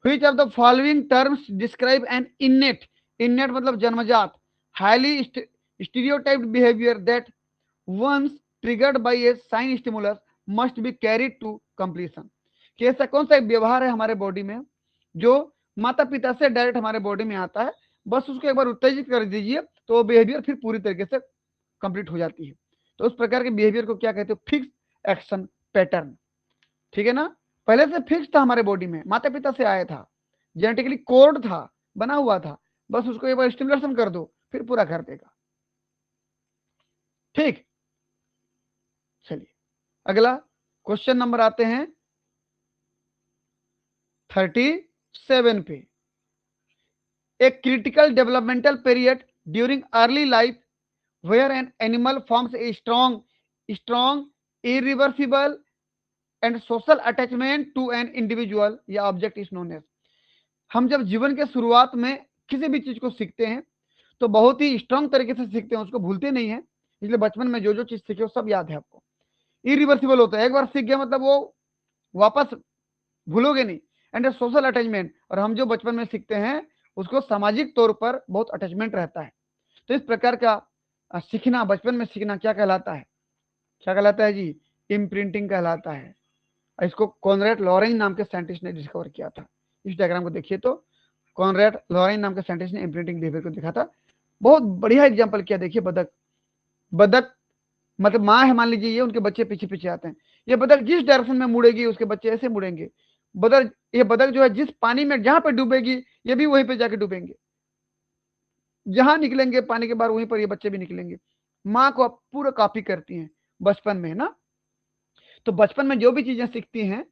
S1: which of the following terms describe an innate, innate मतलब जन्मजात, highly stereotyped behaviour that once triggered by a sign stimulus must be carried to completion. कि ऐसा कौन सा एक व्यवहार है हमारे बॉडी में जो माता पिता से डायरेक्ट हमारे बॉडी में आता है, बस उसको एक बार उत्तेजित कर दीजिए तो वो बिहेवियर फिर पूरी तरीके से कंप्लीट हो जाती है। तो उस प्रकार के बिहेवियर को क्या कहते हैं? Fix action pattern. ठीक है ना, पहले से फिक्स था हमारे बॉडी में, माता पिता से आया था, जेनेटिकली कोड था, बना हुआ था, बस उसको एक बार स्टिमुलेशन कर दो फिर पूरा कर देगा। ठीक, चलिए अगला क्वेश्चन नंबर आते हैं 37 पे। A critical developmental period during early life where an animal forms a strong irreversible and social attachment to an individual या ऑब्जेक्ट इज नोन एज। हम जब जीवन के शुरुआत में किसी भी चीज को सीखते हैं तो बहुत ही स्ट्रांग तरीके से सीखते हैं, उसको भूलते नहीं है, इसलिए बचपन में जो जो चीज सीखे वो सब याद है आपको। इरिवर्सिबल होता है, एक बार सीख गया मतलब वो वापस भूलोगे नहीं। एंड सोशल अटैचमेंट, और हम जो बचपन में सीखते हैं उसको सामाजिक तौर पर बहुत अटैचमेंट रहता है। तो इस प्रकार का सीखना, बचपन में सीखना क्या कहलाता है? क्या कहलाता है जी? इम्प्रिंटिंग कहलाता है। इसको कॉनरेड लॉरेंज नाम के साइंटिस्ट ने डिस्कवर किया था। इस डायग्राम को देखिए तो कॉनरेड लॉरेंज नाम के साइंटिस्ट ने इम्प्रिंटिंग बिहेवियर को देखा था। बहुत बढ़िया एग्जांपल किया, देखिए बतख, बतख मतलब माँ है मान लीजिए, ये उनके बच्चे पीछे पीछे आते हैं, ये बतख जिस डायरेक्शन में मुड़ेगी उसके बच्चे ऐसे मुड़ेंगे। बतख, ये बतख जो है जिस पानी में जहां पर डूबेगी ये भी वहीं पे जाके डूबेंगे, जहां निकलेंगे पानी के बाहर वहीं पर ये बच्चे भी निकलेंगे। माँ को पूरा कॉपी करती हैं बचपन में ना। तो बचपन में जो भी चीजें सीखती हैं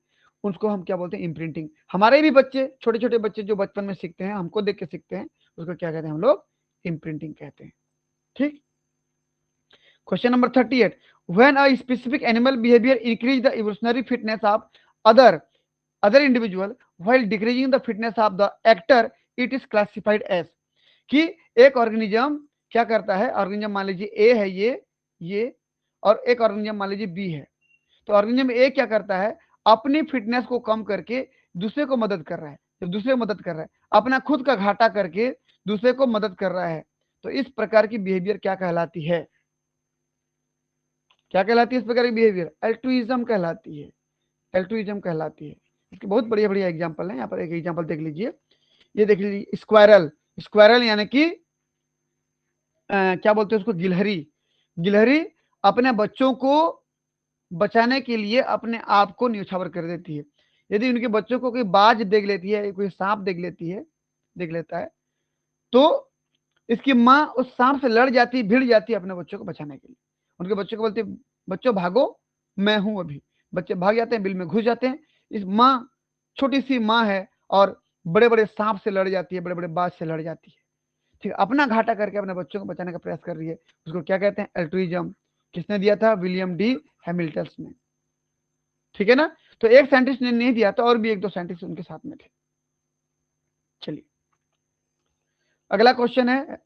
S1: उसको हम क्या बोलते हैं? इम्प्रिंटिंग। हमारे भी बच्चे, छोटे छोटे बच्चे जो बचपन में सीखते हैं, हमको देख के सीखते हैं, उसको क्या कहते हैं हम लोग? इम्प्रिंटिंग कहते हैं। ठीक, question number 38, when a specific animal behaviour increase the evolutionary fitness of other individual while decreasing the fitness of the actor, it is classified as. कि एक ऑर्गेनिज्म क्या करता है, ऑर्गेनिज्म मान लीजिए ए है ये और एक ऑर्गेनिज्म मान लीजिए बी है। तो ऑर्गेनिज्म ए क्या करता है? अपनी फिटनेस को कम करके दूसरे को मदद कर रहा है, जब दूसरे को मदद कर रहा है अपना खुद का घाटा करके दूसरे को मदद कर रहा है। तो इस प्रकार की बिहेवियर क्या कहलाती है? क्या कहलाती है इस प्रकार की बिहेवियर? एल्ट्रुइज्म कहलाती है, एल्ट्रुइज्म कहलाती है। इसके बहुत बढ़िया बढ़िया एग्जाम्पल है, यहाँ पर एक एग्जाम्पल देख लीजिए, ये देख लीजिए स्क्वायरल, स्क्वायरल यानी कि क्या बोलते हैं उसको? गिलहरी। गिलहरी अपने बच्चों को बचाने के लिए अपने आप को न्यौछावर कर देती है। यदि उनके बच्चों को कोई बाज देख लेती है, कोई सांप देख लेता है, तो इसकी माँ उस सांप से लड़ जाती है, भिड़ जाती है अपने बच्चों को बचाने के लिए। उनके बच्चों को बोलती है बच्चों भागो, मैं हूं अभी। बच्चे भाग जाते हैं, बिल में घुस जाते हैं। इस माँ, छोटी सी माँ है और बड़े बड़े सांप से लड़ जाती है, बड़े बड़े बाज से लड़ जाती है। ठीक, अपना घाटा करके अपने बच्चों को बचाने का प्रयास कर रही है, उसको क्या कहते हैं? एल्ट्रुइज्म। किसने दिया था? विलियम डी हैमिल्टन ने। ठीक है ना, तो एक साइंटिस्ट ने नहीं दिया था, और भी एक दो साइंटिस्ट उनके साथ में थे। चलिए अगला क्वेश्चन है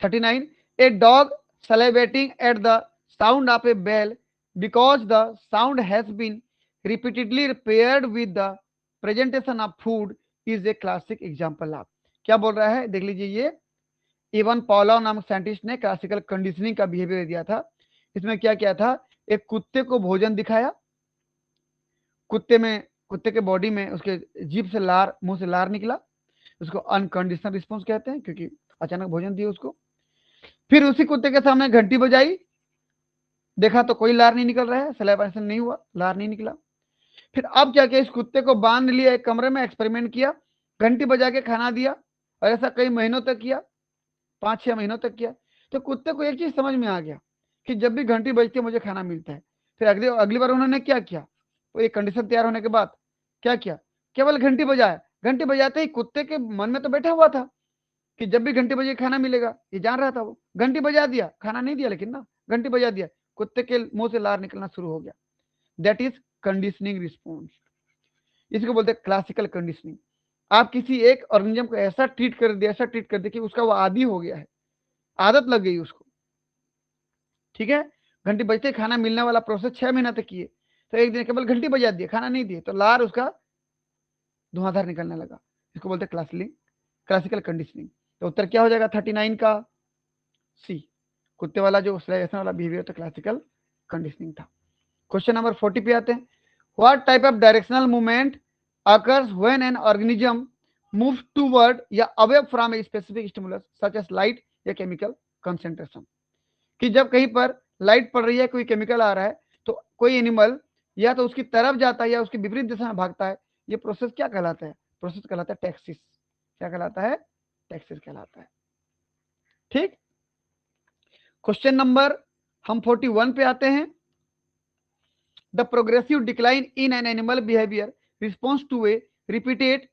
S1: 39, a dog salivating at the sound of a bell because the sound has been repeatedly paired with the presentation of food is a classic example of। क्या बोल रहा है? देख लीजिए, ये इवन पॉलो नामक साइंटिस्ट ने क्लासिकल कंडीशनिंग का बिहेवियर दिया था। इसमें क्या किया था? एक कुत्ते को भोजन दिखाया, कुत्ते के बॉडी में उसके जीभ से लार, मुंह से लार निकला, उसको अनकंडीशनल रिस्पॉन्स कहते हैं क्योंकि अचानक भोजन दिया उसको। फिर उसी कुत्ते के सामने घंटी बजाई, देखा तो कोई लार नहीं निकल रहा है, सलाइवेशन नहीं हुआ, लार नहीं निकला। फिर अब क्या किया? इस कुत्ते को बांध लिया एक कमरे में, एक्सपेरिमेंट किया, घंटी बजा के खाना दिया, और ऐसा कई महीनों तक किया, 5-6 महीनों तक किया। तो कुत्ते को एक चीज समझ में आ गया कि जब भी घंटी बजती है मुझे खाना मिलता है। फिर अगली बार उन्होंने क्या किया? तो एक कंडीशन तैयार होने के बाद क्या किया? केवल घंटी बजाया। घंटी बजाते ही कुत्ते के मन में तो बैठा हुआ था कि जब भी घंटी बजे खाना मिलेगा, ये जान रहा था वो। घंटी बजा दिया, खाना नहीं दिया लेकिन ना, घंटी बजा दिया, कुत्ते के मुंह से लार निकलना शुरू हो गया। That is conditioning response. इसको बोलते हैं क्लासिकल कंडीशनिंग। आप किसी एक ऑर्गेनिज्म को ऐसा ट्रीट कर दे कि उसका वो आदी हो गया है, आदत लग गई उसको। ठीक है, घंटी बजते खाना मिलने वाला प्रोसेस 6 महीना तक किए, तो एक दिन केवल घंटी बजा दिए, खाना नहीं दिए, तो लार उसका धुआंधार निकलने लगा। इसको बोलते हैं क्लासिकल कंडीशनिंग। तो उत्तर क्या हो जाएगा 39 का? सी। कुत्ते वाला जो सिलेक्शन वाला बिहेवियर तो क्लासिकल कंडीशनिंग था। क्वेश्चन नंबर 40 पे आते हैं। What type of directional movement occurs when an organism move toward या away from a specific stimulus such as light या केमिकल कंसेंट्रेशन। कि जब कहीं पर लाइट पड़ रही है, कोई केमिकल आ रहा है, तो कोई एनिमल या तो उसकी तरफ जाता है या उसकी विपरीत दिशा में भागता है। ये प्रोसेस क्या कहलाता है? प्रोसेस कहलाता है टैक्सिस। क्या कहलाता है? टैक्सिस कहलाता है। ठीक। क्वेश्चन नंबर हम 41 पे आते हैं। The progressive decline in an animal behaviour response to a repeated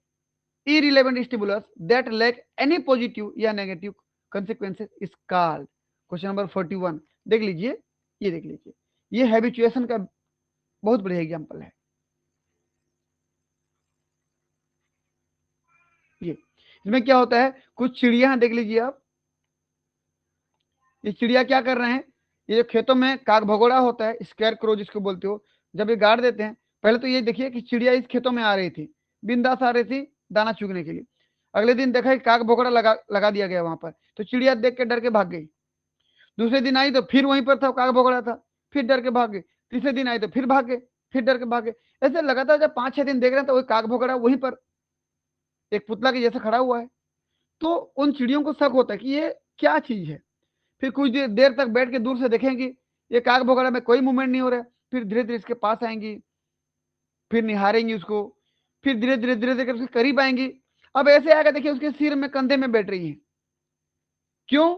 S1: irrelevant stimulus that lack any positive या negative consequences is called। Question number 41 देख लीजिए, ये देख लीजिए, ये हैबिचुएशन का बहुत बढ़िया एग्जांपल है। ये इसमें क्या होता है, कुछ चिड़िया देख लीजिए आप, ये चिड़िया क्या कर रहे हैं, ये जो खेतों में काग भगोड़ा होता है, स्केयर क्रो जिसको बोलते हो, जब ये गाड़ देते हैं, पहले तो ये देखिए कि चिड़िया इस खेतों में आ रही थी, बिंदास आ रही थी दाना चुगने के लिए। अगले दिन देखा कि काग भगोड़ा लगा दिया गया वहां पर, तो चिड़िया देख के डर के भाग गई। दूसरे दिन आई तो फिर वहीं पर था, काग भगोड़ा था, फिर डर के भाग गए। तीसरे दिन आई तो फिर भाग गए, फिर डर के भाग गए। ऐसे लगातार जब 5-6 दिन देख रहे हैं तो वही काग भगोड़ा वहीं पर एक पुतला के जैसे खड़ा हुआ है। तो उन चिड़ियों को शक होता है कि ये क्या चीज है। फिर कुछ देर तक बैठ के दूर से देखेंगी, ये काग भगोड़ा में कोई मूवमेंट नहीं हो रहा है। फिर धीरे धीरे इसके पास आएंगी, फिर निहारेंगी उसको, फिर धीरे धीरे धीरे धीरे उसके करीब आएंगी। अब ऐसे आएगा, देखिए उसके सिर में कंधे में बैठ रही है। क्यों?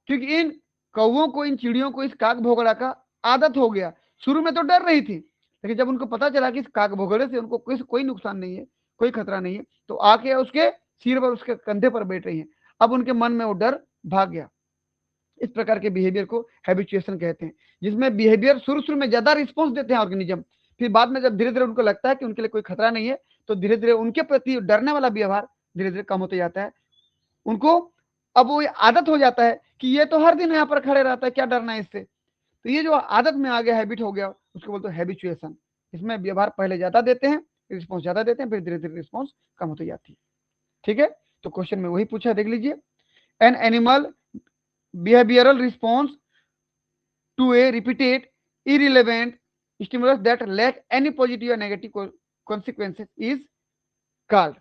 S1: क्योंकि इन कौवों को, इन चिड़ियों को इस काग भोगड़ा का आदत हो गया। शुरू में तो डर रही थी, लेकिन जब उनको पता चला कि इस काग भोगड़े से उनको कोई नुकसान नहीं है, कोई खतरा नहीं है, तो आके उसके सिर पर, उसके कंधे पर बैठ रही है। अब उनके मन में वो डर भाग गया। इस प्रकार के बिहेवियर को हैबिचुएशन कहते हैं, जिसमें बिहेवियर शुरू में ज्यादा रिस्पॉन्स देते हैं ऑर्गेनिज्म, फिर बाद में जब धीरे धीरे उनको लगता है कि उनके लिए कोई खतरा नहीं है, तो धीरे धीरे उनके प्रति डरने वाला व्यवहार धीरे धीरे कम होते जाता है। उनको अब वो आदत हो जाता है कि ये तो हर दिन यहाँ पर खड़े रहता है, क्या डरना है इससे। तो ये जो आदत में आ गया, हैबिट हो गया, उसको बोलते हैं हैबिचुएशन। इसमें व्यवहार पहले ज्यादा देते हैं, रिस्पॉन्स ज्यादा देते हैं, फिर धीरे धीरे रिस्पॉन्स कम होती जाती है। ठीक है, तो क्वेश्चन में वही पूछा, देख लीजिए। An animal behavioral response to a repeated irrelevant stimulus that lack any positive or negative consequences is called।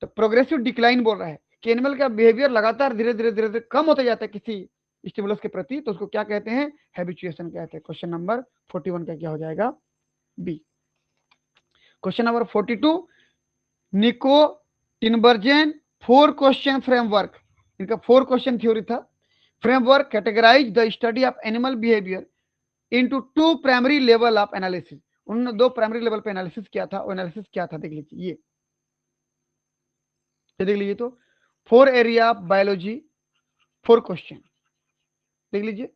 S1: तो प्रोग्रेसिव डिक्लाइन बोल रहा है कि एनिमल का बिहेवियर लगातार धीरे धीरे धीरे धीरे कम होता जाता है किसी स्टिमुलस के प्रति, तो उसको क्या कहते हैं? हैबिचुएशन कहते हैं। क्वेश्चन नंबर 41 का क्या हो जाएगा? बी। क्वेश्चन नंबर 42, निको टिनबर्जन 4 क्वेश्चन फ्रेमवर्क, इनका 4 क्वेश्चन थ्योरी था। Framework categorize the study of animal behaviour into 2 primary level of analysis. उन्होंने 2 प्राइमरी लेवल पे एनालिसिस किया था। वो एनालिसिस क्या था देख लीजिए, ये देख लीजिए। तो 4 एरिया ऑफ बायोलॉजी, 4 क्वेश्चन देख लीजिए।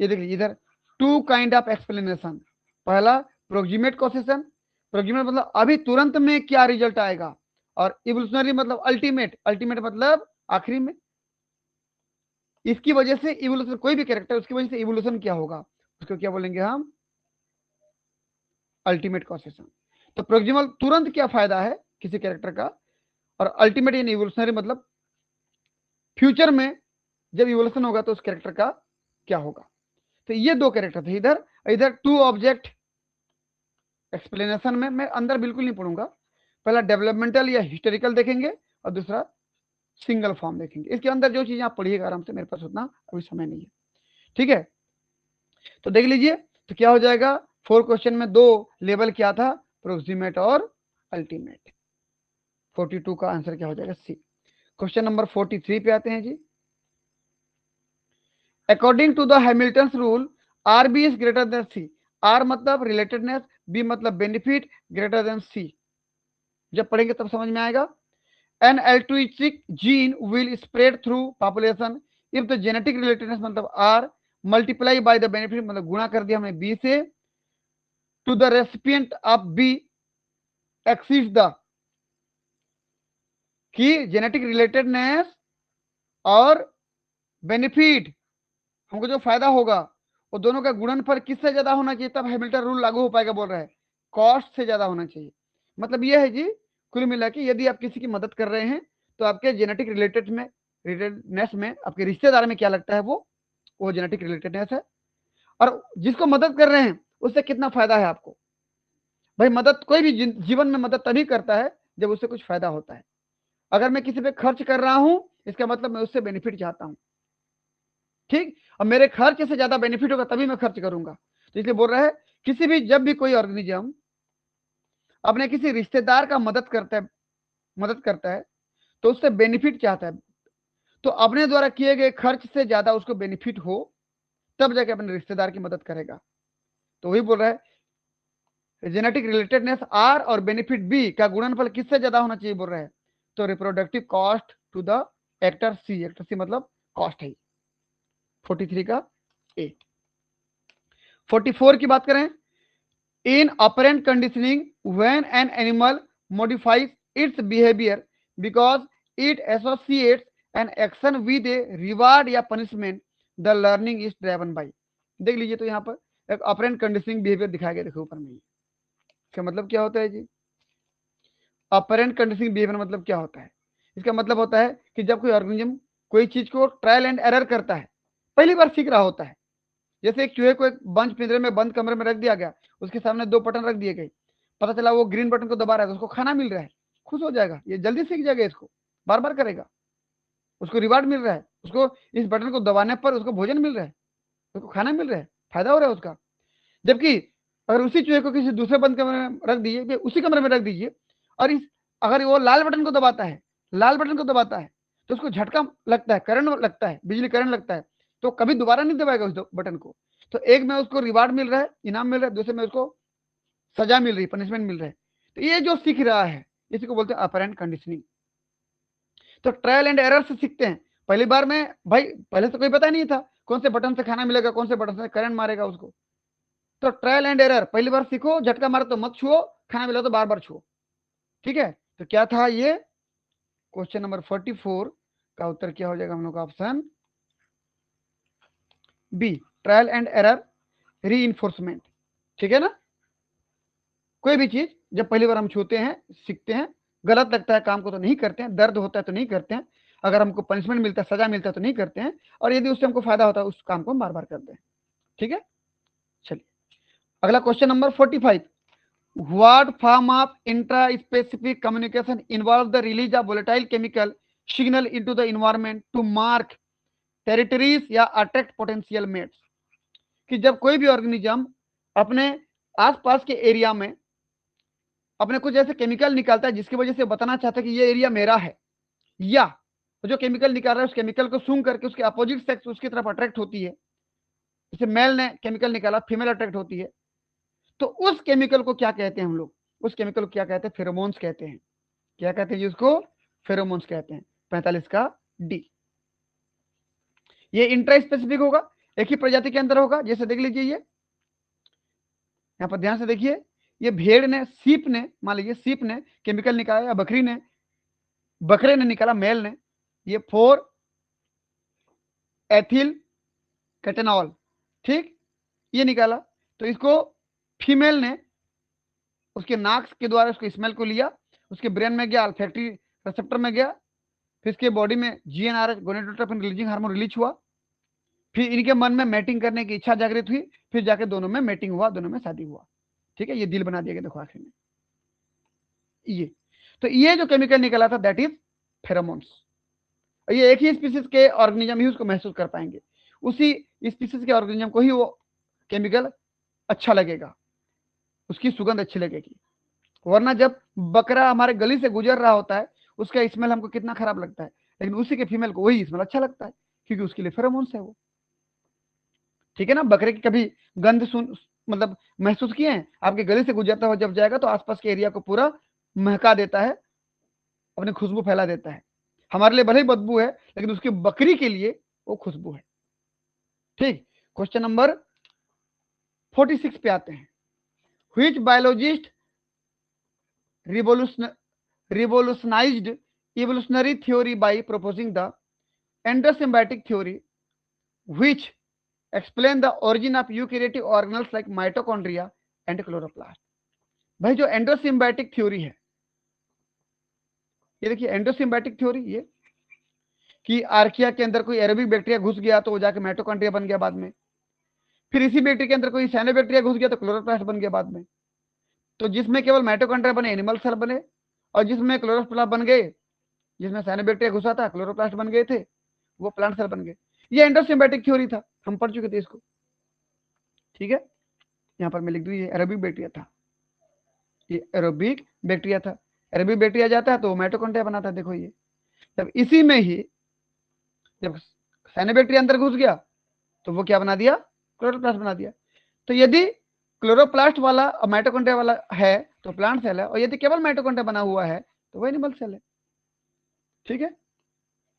S1: ये देख लीजिए इधर, 2 काइंड ऑफ एक्सप्लेनेशन। पहला प्रोक्सीमेट कॉसेशन, प्रोक्सीमेट मतलब अभी तुरंत में क्या रिजल्ट आएगा, और इवोल्यूशनरी मतलब अल्टीमेट, अल्टीमेट मतलब आखिरी में। इसकी वजह से इवोल्यूशन, कोई भी कैरेक्टर उसकी वजह से इवोल्यूशन क्या होगा, उसको क्या बोलेंगे हम? अल्टीमेट कॉसेशन। तो प्रोक्सिमल तुरंत क्या फायदा है किसी कैरेक्टर का, और अल्टीमेट यानी इवोल्यूशनरी मतलब फ्यूचर में जब इवोल्यूशन होगा तो उस कैरेक्टर का क्या होगा। तो ये 2 कैरेक्टर थे इधर। इधर 2 ऑब्जेक्ट एक्सप्लेनेशन में मैं अंदर बिल्कुल नहीं पढ़ूंगा। पहला डेवलपमेंटल या हिस्टोरिकल देखेंगे, और दूसरा सिंगल फॉर्म देखेंगे। इसके अंदर जो चीजें आप पढ़िएगा आराम से, मेरे पास उतना अभी समय नहीं है। ठीक है, तो देख लीजिए, तो क्या हो जाएगा? 4 क्वेश्चन में 2 लेवल क्या था? प्रोक्सीमेट और अल्टीमेट। 42 का आंसर क्या हो जाएगा? सी। क्वेश्चन नंबर 43 पे आते हैं जी। According to the Hamilton rule, R B is greater than C. R मतलब रिलेटेडनेस, बी मतलब बेनिफिट, ग्रेटर देन सी। जब पढ़ेंगे तब समझ में आएगा। An altruistic gene will spread through population if the genetic relatedness मतलब R multiply by the benefit मतलब गुणा कर दिया हमने बी से, to the recipient of B exceeds the, कि जेनेटिक रिलेटेडनेस और बेनिफिट, हमको जो फायदा होगा वो दोनों का गुणनफल किससे ज्यादा होना चाहिए, तब हैमिल्टन रूल लागू हो पाएगा, बोल रहा है कॉस्ट से ज्यादा होना चाहिए। मतलब ये है जी, कुल मिला के यदि आप किसी की मदद कर रहे हैं तो आपके जेनेटिक रिलेटेडनेस में, आपके रिश्तेदार में क्या लगता है, वो जेनेटिक रिलेटेडनेस है। और जिसको मदद कर रहे हैं उससे कितना फायदा है आपको। भाई मदद, कोई भी जीवन में मदद तभी करता है जब उससे कुछ फायदा होता है। अगर मैं किसी पे खर्च कर रहा हूं इसका मतलब मैं उससे बेनिफिट चाहता हूं, ठीक। और मेरे खर्च से ज्यादा बेनिफिट होगा तभी मैं खर्च करूंगा। तो इसलिए बोल रहा है किसी भी, जब भी कोई ऑर्गेनिज्म अपने किसी रिश्तेदार का मदद करता है तो उससे बेनिफिट चाहता है, तो अपने द्वारा किए गए खर्च से ज्यादा उसको बेनिफिट हो तब जाके अपने रिश्तेदार की मदद करेगा। तो वही बोल रहा है जेनेटिक रिलेटेडनेस आर और बेनिफिट बी का गुणनफल किससे ज्यादा होना चाहिए, बोल रहा है तो reproductive cost to the actor C, actor C मतलब कॉस्ट है। 43 का ए। 44 की बात करें, in operant conditioning when an animal modifies its behavior because it associates an action with a reward या punishment, the learning is driven by। देख लीजिए तो यहाँ पर एक ऑपरेंट कंडीशनिंग बिहेवियर दिखाया गया, देखो ऊपर में। इसका मतलब क्या होता है जी, ऑपरेंट कंडीशनिंग बिहेवियर मतलब क्या होता है, इसका मतलब होता है कि जब कोई ऑर्गेनिज्म कोई चीज को ट्रायल एंड एरर करता है, पहली बार सीख रहा होता है। जैसे एक चूहे को एक बंद पिंजरे में, बंद कमरे में रख दिया गया, उसके सामने 2 बटन रख दिए गए, पता चला वो ग्रीन बटन को दबा रहा है तो उसको खाना मिल रहा है, खुश हो जाएगा, ये जल्दी सीख जाएगा, इसको बार बार करेगा, उसको रिवार्ड मिल रहा है, उसको इस बटन को दबाने पर उसको भोजन मिल रहा है, उसको खाना मिल रहा है, फायदा हो रहा है उसका। जबकि अगर उसी चूहे को किसी दूसरे बंद कमरे में रख दीजिए, उसी कमरे में रख दीजिए, और इस अगर वो लाल बटन को दबाता है, लाल बटन को दबाता है तो उसको झटका लगता है, करंट लगता है, बिजली करंट लगता है, तो कभी दोबारा नहीं दबाएगा उस बटन को। तो एक में उसको रिवार्ड मिल रहा है, इनाम मिल रहा है, दूसरे में उसको सजा मिल रही है, पनिशमेंट मिल रहा है। तो ये जो सीख रहा है इसी को बोलते हैं अपरेंट कंडीशनिंग। तो ट्रायल एंड एरर से सीखते हैं। पहली बार में भाई पहले से कोई पता नहीं था कौन से बटन से खाना मिलेगा, कौन से बटन से करंट मारेगा उसको। तो ट्रायल एंड एरर, पहली बार सीखो, झटका मारो तो मत छुओ, खाना मिला तो बार बार छुओ, ठीक है। तो क्या था ये क्वेश्चन नंबर 44 का उत्तर क्या हो जाएगा हम लोग का, option B, trial and error री, ठीक है ना। कोई भी चीज जब पहली बार हम छूते हैं, सीखते हैं, गलत लगता है काम को तो नहीं करते हैं, दर्द होता है तो नहीं करते हैं, अगर हमको पनिशमेंट मिलता है, सजा मिलता है तो नहीं करते हैं, और यदि उससे हमको फायदा होता है उस काम को हम बार बार करते हैं, ठीक है। चलिए अगला question number 45, what form of intra specific communication involve the release of volatile chemical signal into the environment to mark territories या अट्रैक्ट पोटेंशियल मेट्स। कि जब कोई भी ऑर्गेनिज्म अपने आसपास के एरिया में अपने कुछ ऐसे केमिकल निकालता है जिसकी वजह से बताना चाहता है कि ये एरिया मेरा है, या जो केमिकल निकाल रहा है उस केमिकल को सूंघ करके उसके अपोजिट सेक्स उसकी तरफ अट्रैक्ट होती है, जैसे मेल ने केमिकल निकाला, फीमेल अट्रैक्ट होती है, तो उस केमिकल को क्या कहते हैं हम लोग, उस केमिकल को क्या कहते हैं, फेरोमोन्स कहते हैं। क्या कहते हैं जी उसको, फेरोमोन्स कहते हैं। 45 का डी। ये इंट्रा स्पेसिफिक होगा, एक ही प्रजाति के अंदर होगा। जैसे देख लीजिए, ये यहाँ पर ध्यान से देखिए, ये भेड़ ने, सीप ने, मान लीजिए सीप ने केमिकल निकाला या बकरे ने निकाला, मेल ने, ये 4 एथिल कैटेनॉल, ठीक, ये निकाला। तो इसको फीमेल ने उसके नाक के द्वारा उसको स्मेल को लिया, उसके ब्रेन में गया, अल्फैक्टरी रिसेप्टर में गया, फिर इसके बॉडी में GnRH gonadotropin releasing hormone release हुआ, फिर इनके मन में मैटिंग करने की इच्छा जागृत हुई, फिर जाके दोनों में मैटिंग हुआ, दोनों में शादी हुआ, ठीक है। ये दिल बना दिया गया, देखो आखिर में ये। तो ये जो केमिकल निकला था दैट इज फेरोमोन्स। ये एक ही स्पीसीज के ऑर्गेनिज्म ही उसको महसूस कर पाएंगे, उसी स्पीसीज के ऑर्गेनिज्म को ही वो केमिकल अच्छा लगेगा, उसकी सुगंध अच्छी लगेगी। वरना जब बकरा हमारे गली से गुजर रहा होता है उसका स्मेल हमको कितना खराब लगता है, लेकिन उसी के फीमेल को वही स्मेल अच्छा लगता है क्योंकि उसके लिए फेरोमोन्स है वो, ठीक है ना। बकरे की कभी गंध सुन, मतलब महसूस किए हैं, आपके गली से गुजरता हुआ जब जाएगा तो आसपास के एरिया को पूरा महका देता है, अपनी खुशबू फैला देता है। हमारे लिए भले ही बदबू है लेकिन उसकी बकरी के लिए वो खुशबू है, ठीक। क्वेश्चन नंबर 46 पे आते हैं, which biologist revolutionized evolutionary theory by proposing the endosymbiotic theory, which explain the origin of eukaryotic organelles like mitochondria and chloroplast. भाई जो एंडोसिम्बायोटिक थ्योरी है, ये देखिए एंडोसिम्बायोटिक थ्योरी, ये कि आर्किया के अंदर कोई एरोबिक बैक्टीरिया घुस गया तो वो जाके माइटोकॉन्ड्रिया बन गया बाद में, फिर इसी बैक्टीरिया के अंदर कोई साइनोबैक्टीरिया घुस गया तो क्लोरोप्लास्ट बन गया बाद में। तो जिसमें केवल माइटोकॉन्ड्रिया बने एनिमल सेल बने, और जिसमें क्लोरोप्लास्ट बन गए, जिसमें साइनोबैक्टीरिया घुसा था क्लोरोप्लास्ट बन गए थे, वो प्लांट सेल बन गए। ये एंडोसिम्बायोटिक थ्योरी था, हम पढ़ चुके थे इसको, ठीक है। यहाँ पर मैं लिख दूं ये एरोबिक बैक्टीरिया था, ये एरोबिक बैक्टीरिया था। एरोबिक बैक्टीरिया जाता है तो माइटोकॉन्ड्रिया बनाता है, देखो ये। जब इसी में ही जब साइनोबैक्टीरिया अंदर घुस गया तो वो क्या बना दिया, क्लोरोप्लास्ट बना दिया। तो यदि क्लोरोप्लास्ट वाला और माइटोकॉन्ड्रिया वाला है तो प्लांट सेल है, और यदि केवल माइटोकॉन्ड्रिया बना हुआ है तो वो एनिमल सेल है, ठीक है।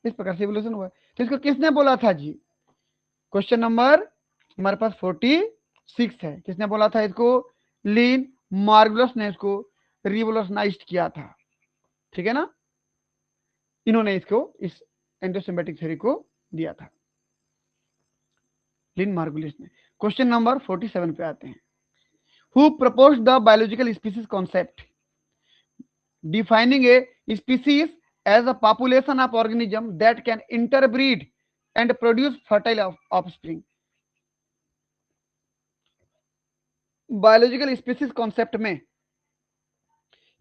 S1: इस प्रकार से इवोल्यूशन हुआ है। तो इसको किसने बोला था जी? क्वेश्चन नंबर हमारे पास 46 है। किसने बोला था इसको? लिन मार्गुलस ने इसको रिवोल्यूशनाइज्ड किया था, ठीक है ना। इन्होंने इसको, इस एंडोसिम्बायोटिक थ्योरी को दिया था, लिन मार्गुलिस ने। क्वेश्चन नंबर 47 पे आते हैं। Who proposed the biological species concept, defining a species as a population of organism that can interbreed and produce fertile offspring। Biological species concept में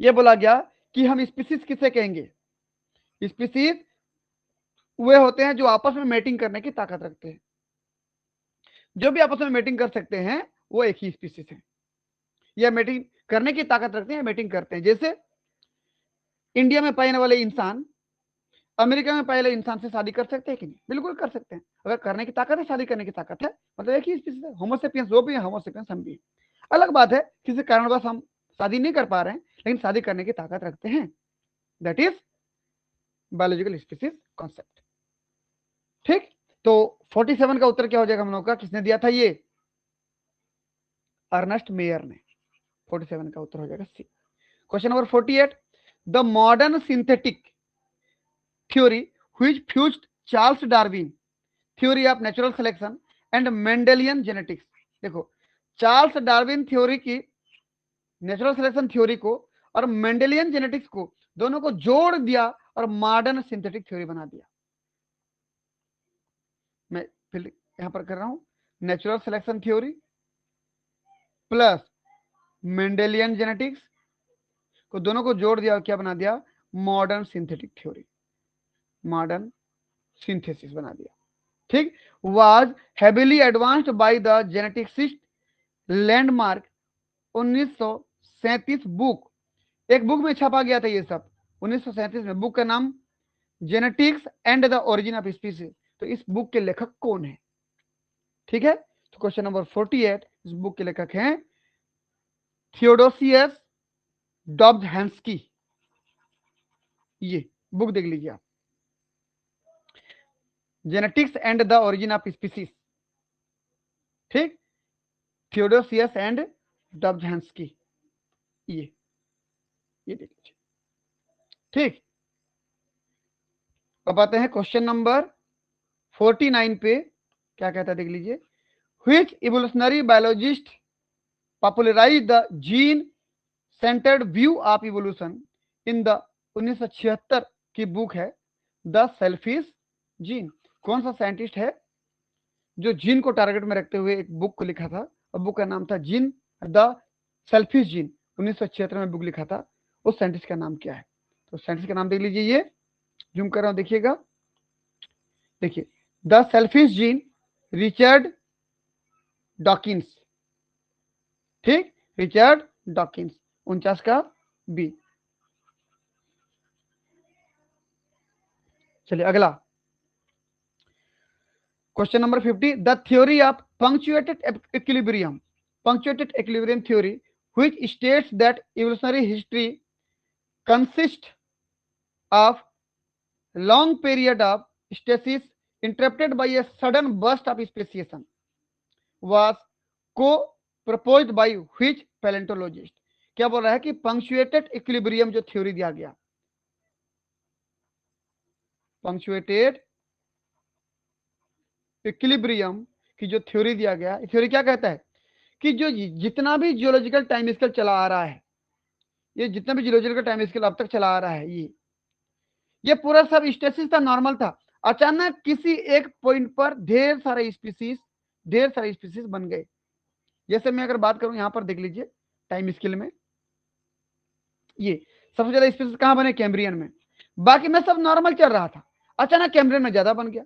S1: यह बोला गया कि हम स्पीसीज किसे कहेंगे? स्पीसीज वे होते हैं जो आपस में मेटिंग करने की ताकत रखते हैं। जो भी आपस में मेटिंग कर सकते हैं वो एक ही स्पीसीज है, या मेटिंग करने की ताकत रखते हैं, मेटिंग करते हैं। जैसे इंडिया में पाने वाले इंसान अमेरिका में पहले इंसान से शादी कर सकते हैं कि नहीं? बिल्कुल कर सकते हैं। अगर करने की ताकत है, शादी करने की ताकत है, मतलब एक ही स्पीसीज है। होमोसेपियंस वो भी है, होमोसेपियंस हम भी है। अलग बात है किसी कारणवश हम शादी नहीं कर पा रहे हैं, लेकिन शादी करने की ताकत रखते हैं। That is biological species concept, ठीक। तो 47 का उत्तर क्या हो जाएगा हम लोग का? किसने दिया था ये? अर्नेस्ट मेयर ने। 47 का उत्तर हो जाएगा C. Question number 48, the modern synthetic theory which fused Charles Darwin theory of natural selection and Mendelian genetics. देखो, चार्ल्स डार्विन थ्योरी की नेचुरल सिलेक्शन थ्योरी को और मेंडेलियन जेनेटिक्स को दोनों को जोड़ दिया और मॉडर्न सिंथेटिक थ्योरी बना दिया। मैं फिर यहां पर कर रहा हूं, natural selection theory plus Mendelian genetics को दोनों को जोड़ दिया और क्या बना दिया? Modern synthetic theory, modern synthesis बना दिया, ठीक। Was heavily advanced by the geneticist landmark 1937 book, एक बुक में छपा गया था ये सब 1937 में। बुक का नाम genetics and the origin of species. तो इस बुक के लेखक कौन है? ठीक है, तो क्वेश्चन नंबर 48, इस बुक के लेखक हैं थियोडोसियस डॉब्झांस्की। ये बुक देख लीजिए आप, genetics and the origin of species, ठीक। थियोडोसियस एंड डॉब्झांस्की, ये देख लीजिए, ठीक। अब आते हैं क्वेश्चन नंबर 49 पे। क्या कहता है देख लीजिए। Which evolutionary biologist popularize the gene centred view of evolution in the 1976 की बुक है द सेल्फिश जीन। कौन सा साइंटिस्ट है जो जीन को टारगेट में रखते हुए एक बुक को लिखा था, और बुक का नाम था जीन द सेल्फिश जीन। 1976 में बुक लिखा था, उस साइंटिस्ट का नाम क्या है? तो साइंटिस्ट का नाम देख लीजिए, ये जूम कर रहा हूं, देखिएगा। देखिए, the selfish gene, Richard Dawkins, ठीक, रिचर्ड डॉकिंस, 49 का बी। चलिए अगला question number 50, the theory of punctuated equilibrium theory which states that evolutionary history consist of long period of stasis interrupted by a sudden burst of speciation was co-proposed by which paleontologist। क्या बोल रहा है कि punctuated equilibrium जो theory दिया गया, punctuated equilibrium की जो थ्योरी दिया गया, थ्योरी क्या कहता है कि जो जितना भी जियोलॉजिकल टाइम स्केल चला आ रहा है, ये जितना भी जियोलॉजिकल टाइम स्केल अब तक चला आ रहा है, ये पूरा सब स्टेसिस था, नॉर्मल था। अचानक किसी एक पॉइंट पर ढेर सारे स्पीसीज बन गए। जैसे मैं अगर बात करूं, यहां पर देख लीजिए टाइम स्केल में, ये सबसे ज्यादा स्पीसीज कहां बने, कैम्ब्रियन में। बाकी में सब नॉर्मल चल रहा था, अचानक कैम्ब्रियन में ज्यादा बन गया।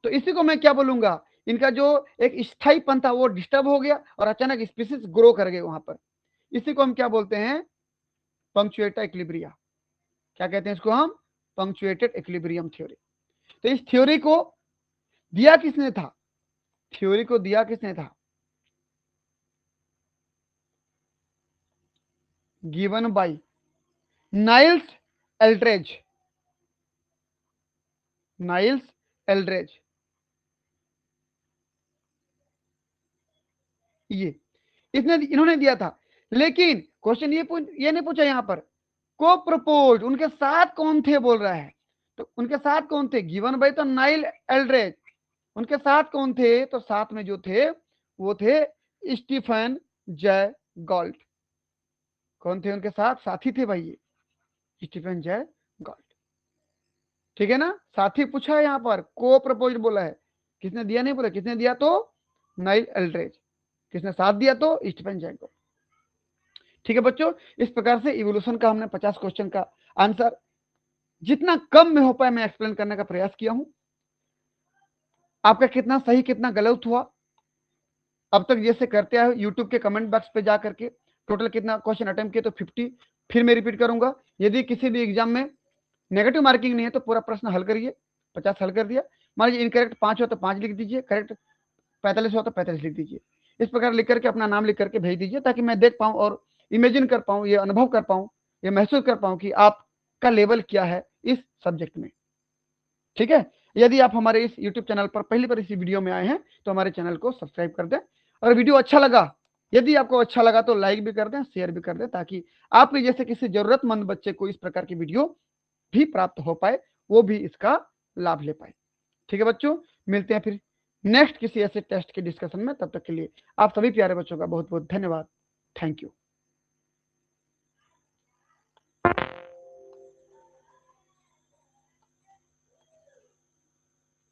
S1: तो इसी को मैं क्या बोलूंगा, इनका जो एक स्थायीपन था वो डिस्टर्ब हो गया और अचानक स्पीसीज ग्रो कर गए वहां पर। इसी को हम क्या बोलते हैं, पंक्चुएटेड इक्विलिब्रिया। क्या कहते हैं इसको हम, पंक्चुएटेड इक्विलिब्रियम थ्योरी। तो इस थ्योरी को दिया किसने था, थ्योरी को दिया किसने था, गिवन बाय नाइल्स एल्ड्रेज, नाइल्स एल्ड्रेज। ये इन्होंने दिया था। लेकिन क्वेश्चन ये नहीं पूछा यहां पर, को प्रपोज उनके साथ कौन थे बोल रहा है। तो उनके साथ कौन थे, गिवन बाय तो नाइल एल्ड्रेज। उनके साथ कौन थे, तो साथ में जो थे वो थे स्टीफन जय गॉल्ट। कौन थे उनके साथ, साथी थे भाई ये, स्टीफन जय गॉल्ट। ठीक है ना, साथी पूछा है यहां पर, को प्रपोज बोला है, किसने दिया नहीं बोला, किसने दिया तो नाइल एल्ड्रेज, किसने साथ दिया तो स्टीफन जय गॉल्ट। ठीक है बच्चों, इस प्रकार से इवोल्यूशन का हमने 50 क्वेश्चन का आंसर जितना कम में हो पाए मैं एक्सप्लेन करने का प्रयास किया हूं। आपका कितना सही कितना गलत हुआ अब तक जैसे करते आए यूट्यूब के कमेंट बॉक्स पे जा करके, टोटल कितना क्वेश्चन अटेम्प्ट किए तो 50। फिर मैं रिपीट करूंगा, यदि किसी भी एग्जाम में नेगेटिव मार्किंग नहीं है तो पूरा प्रश्न हल करिए, 50 हल कर दिया। मान लीजिए इनकरेक्ट 5 हो तो 5 लिख दीजिए, करेक्ट 45 हो तो 45 लिख दीजिए। इस प्रकार लिख करके अपना नाम लिख करके भेज दीजिए, ताकि मैं देख पाऊं और इमेजिन कर पाऊं, ये अनुभव कर पाऊं, ये महसूस कर पाऊं कि आपका लेवल क्या है इस सब्जेक्ट में। ठीक है, यदि आप हमारे इस यूट्यूब चैनल पर पहली बार इसी वीडियो में आए हैं तो हमारे चैनल को सब्सक्राइब कर दें। और वीडियो अच्छा लगा, यदि आपको अच्छा लगा तो लाइक भी कर दें, शेयर भी कर दें, ताकि आपके जैसे किसी जरूरतमंद बच्चे को इस प्रकार की वीडियो भी प्राप्त हो पाए, वो भी इसका लाभ ले पाए। ठीक है बच्चों, मिलते हैं फिर नेक्स्ट किसी ऐसे टेस्ट के डिस्कशन में। तब तक के लिए आप सभी प्यारे बच्चों का बहुत बहुत धन्यवाद। Thank you.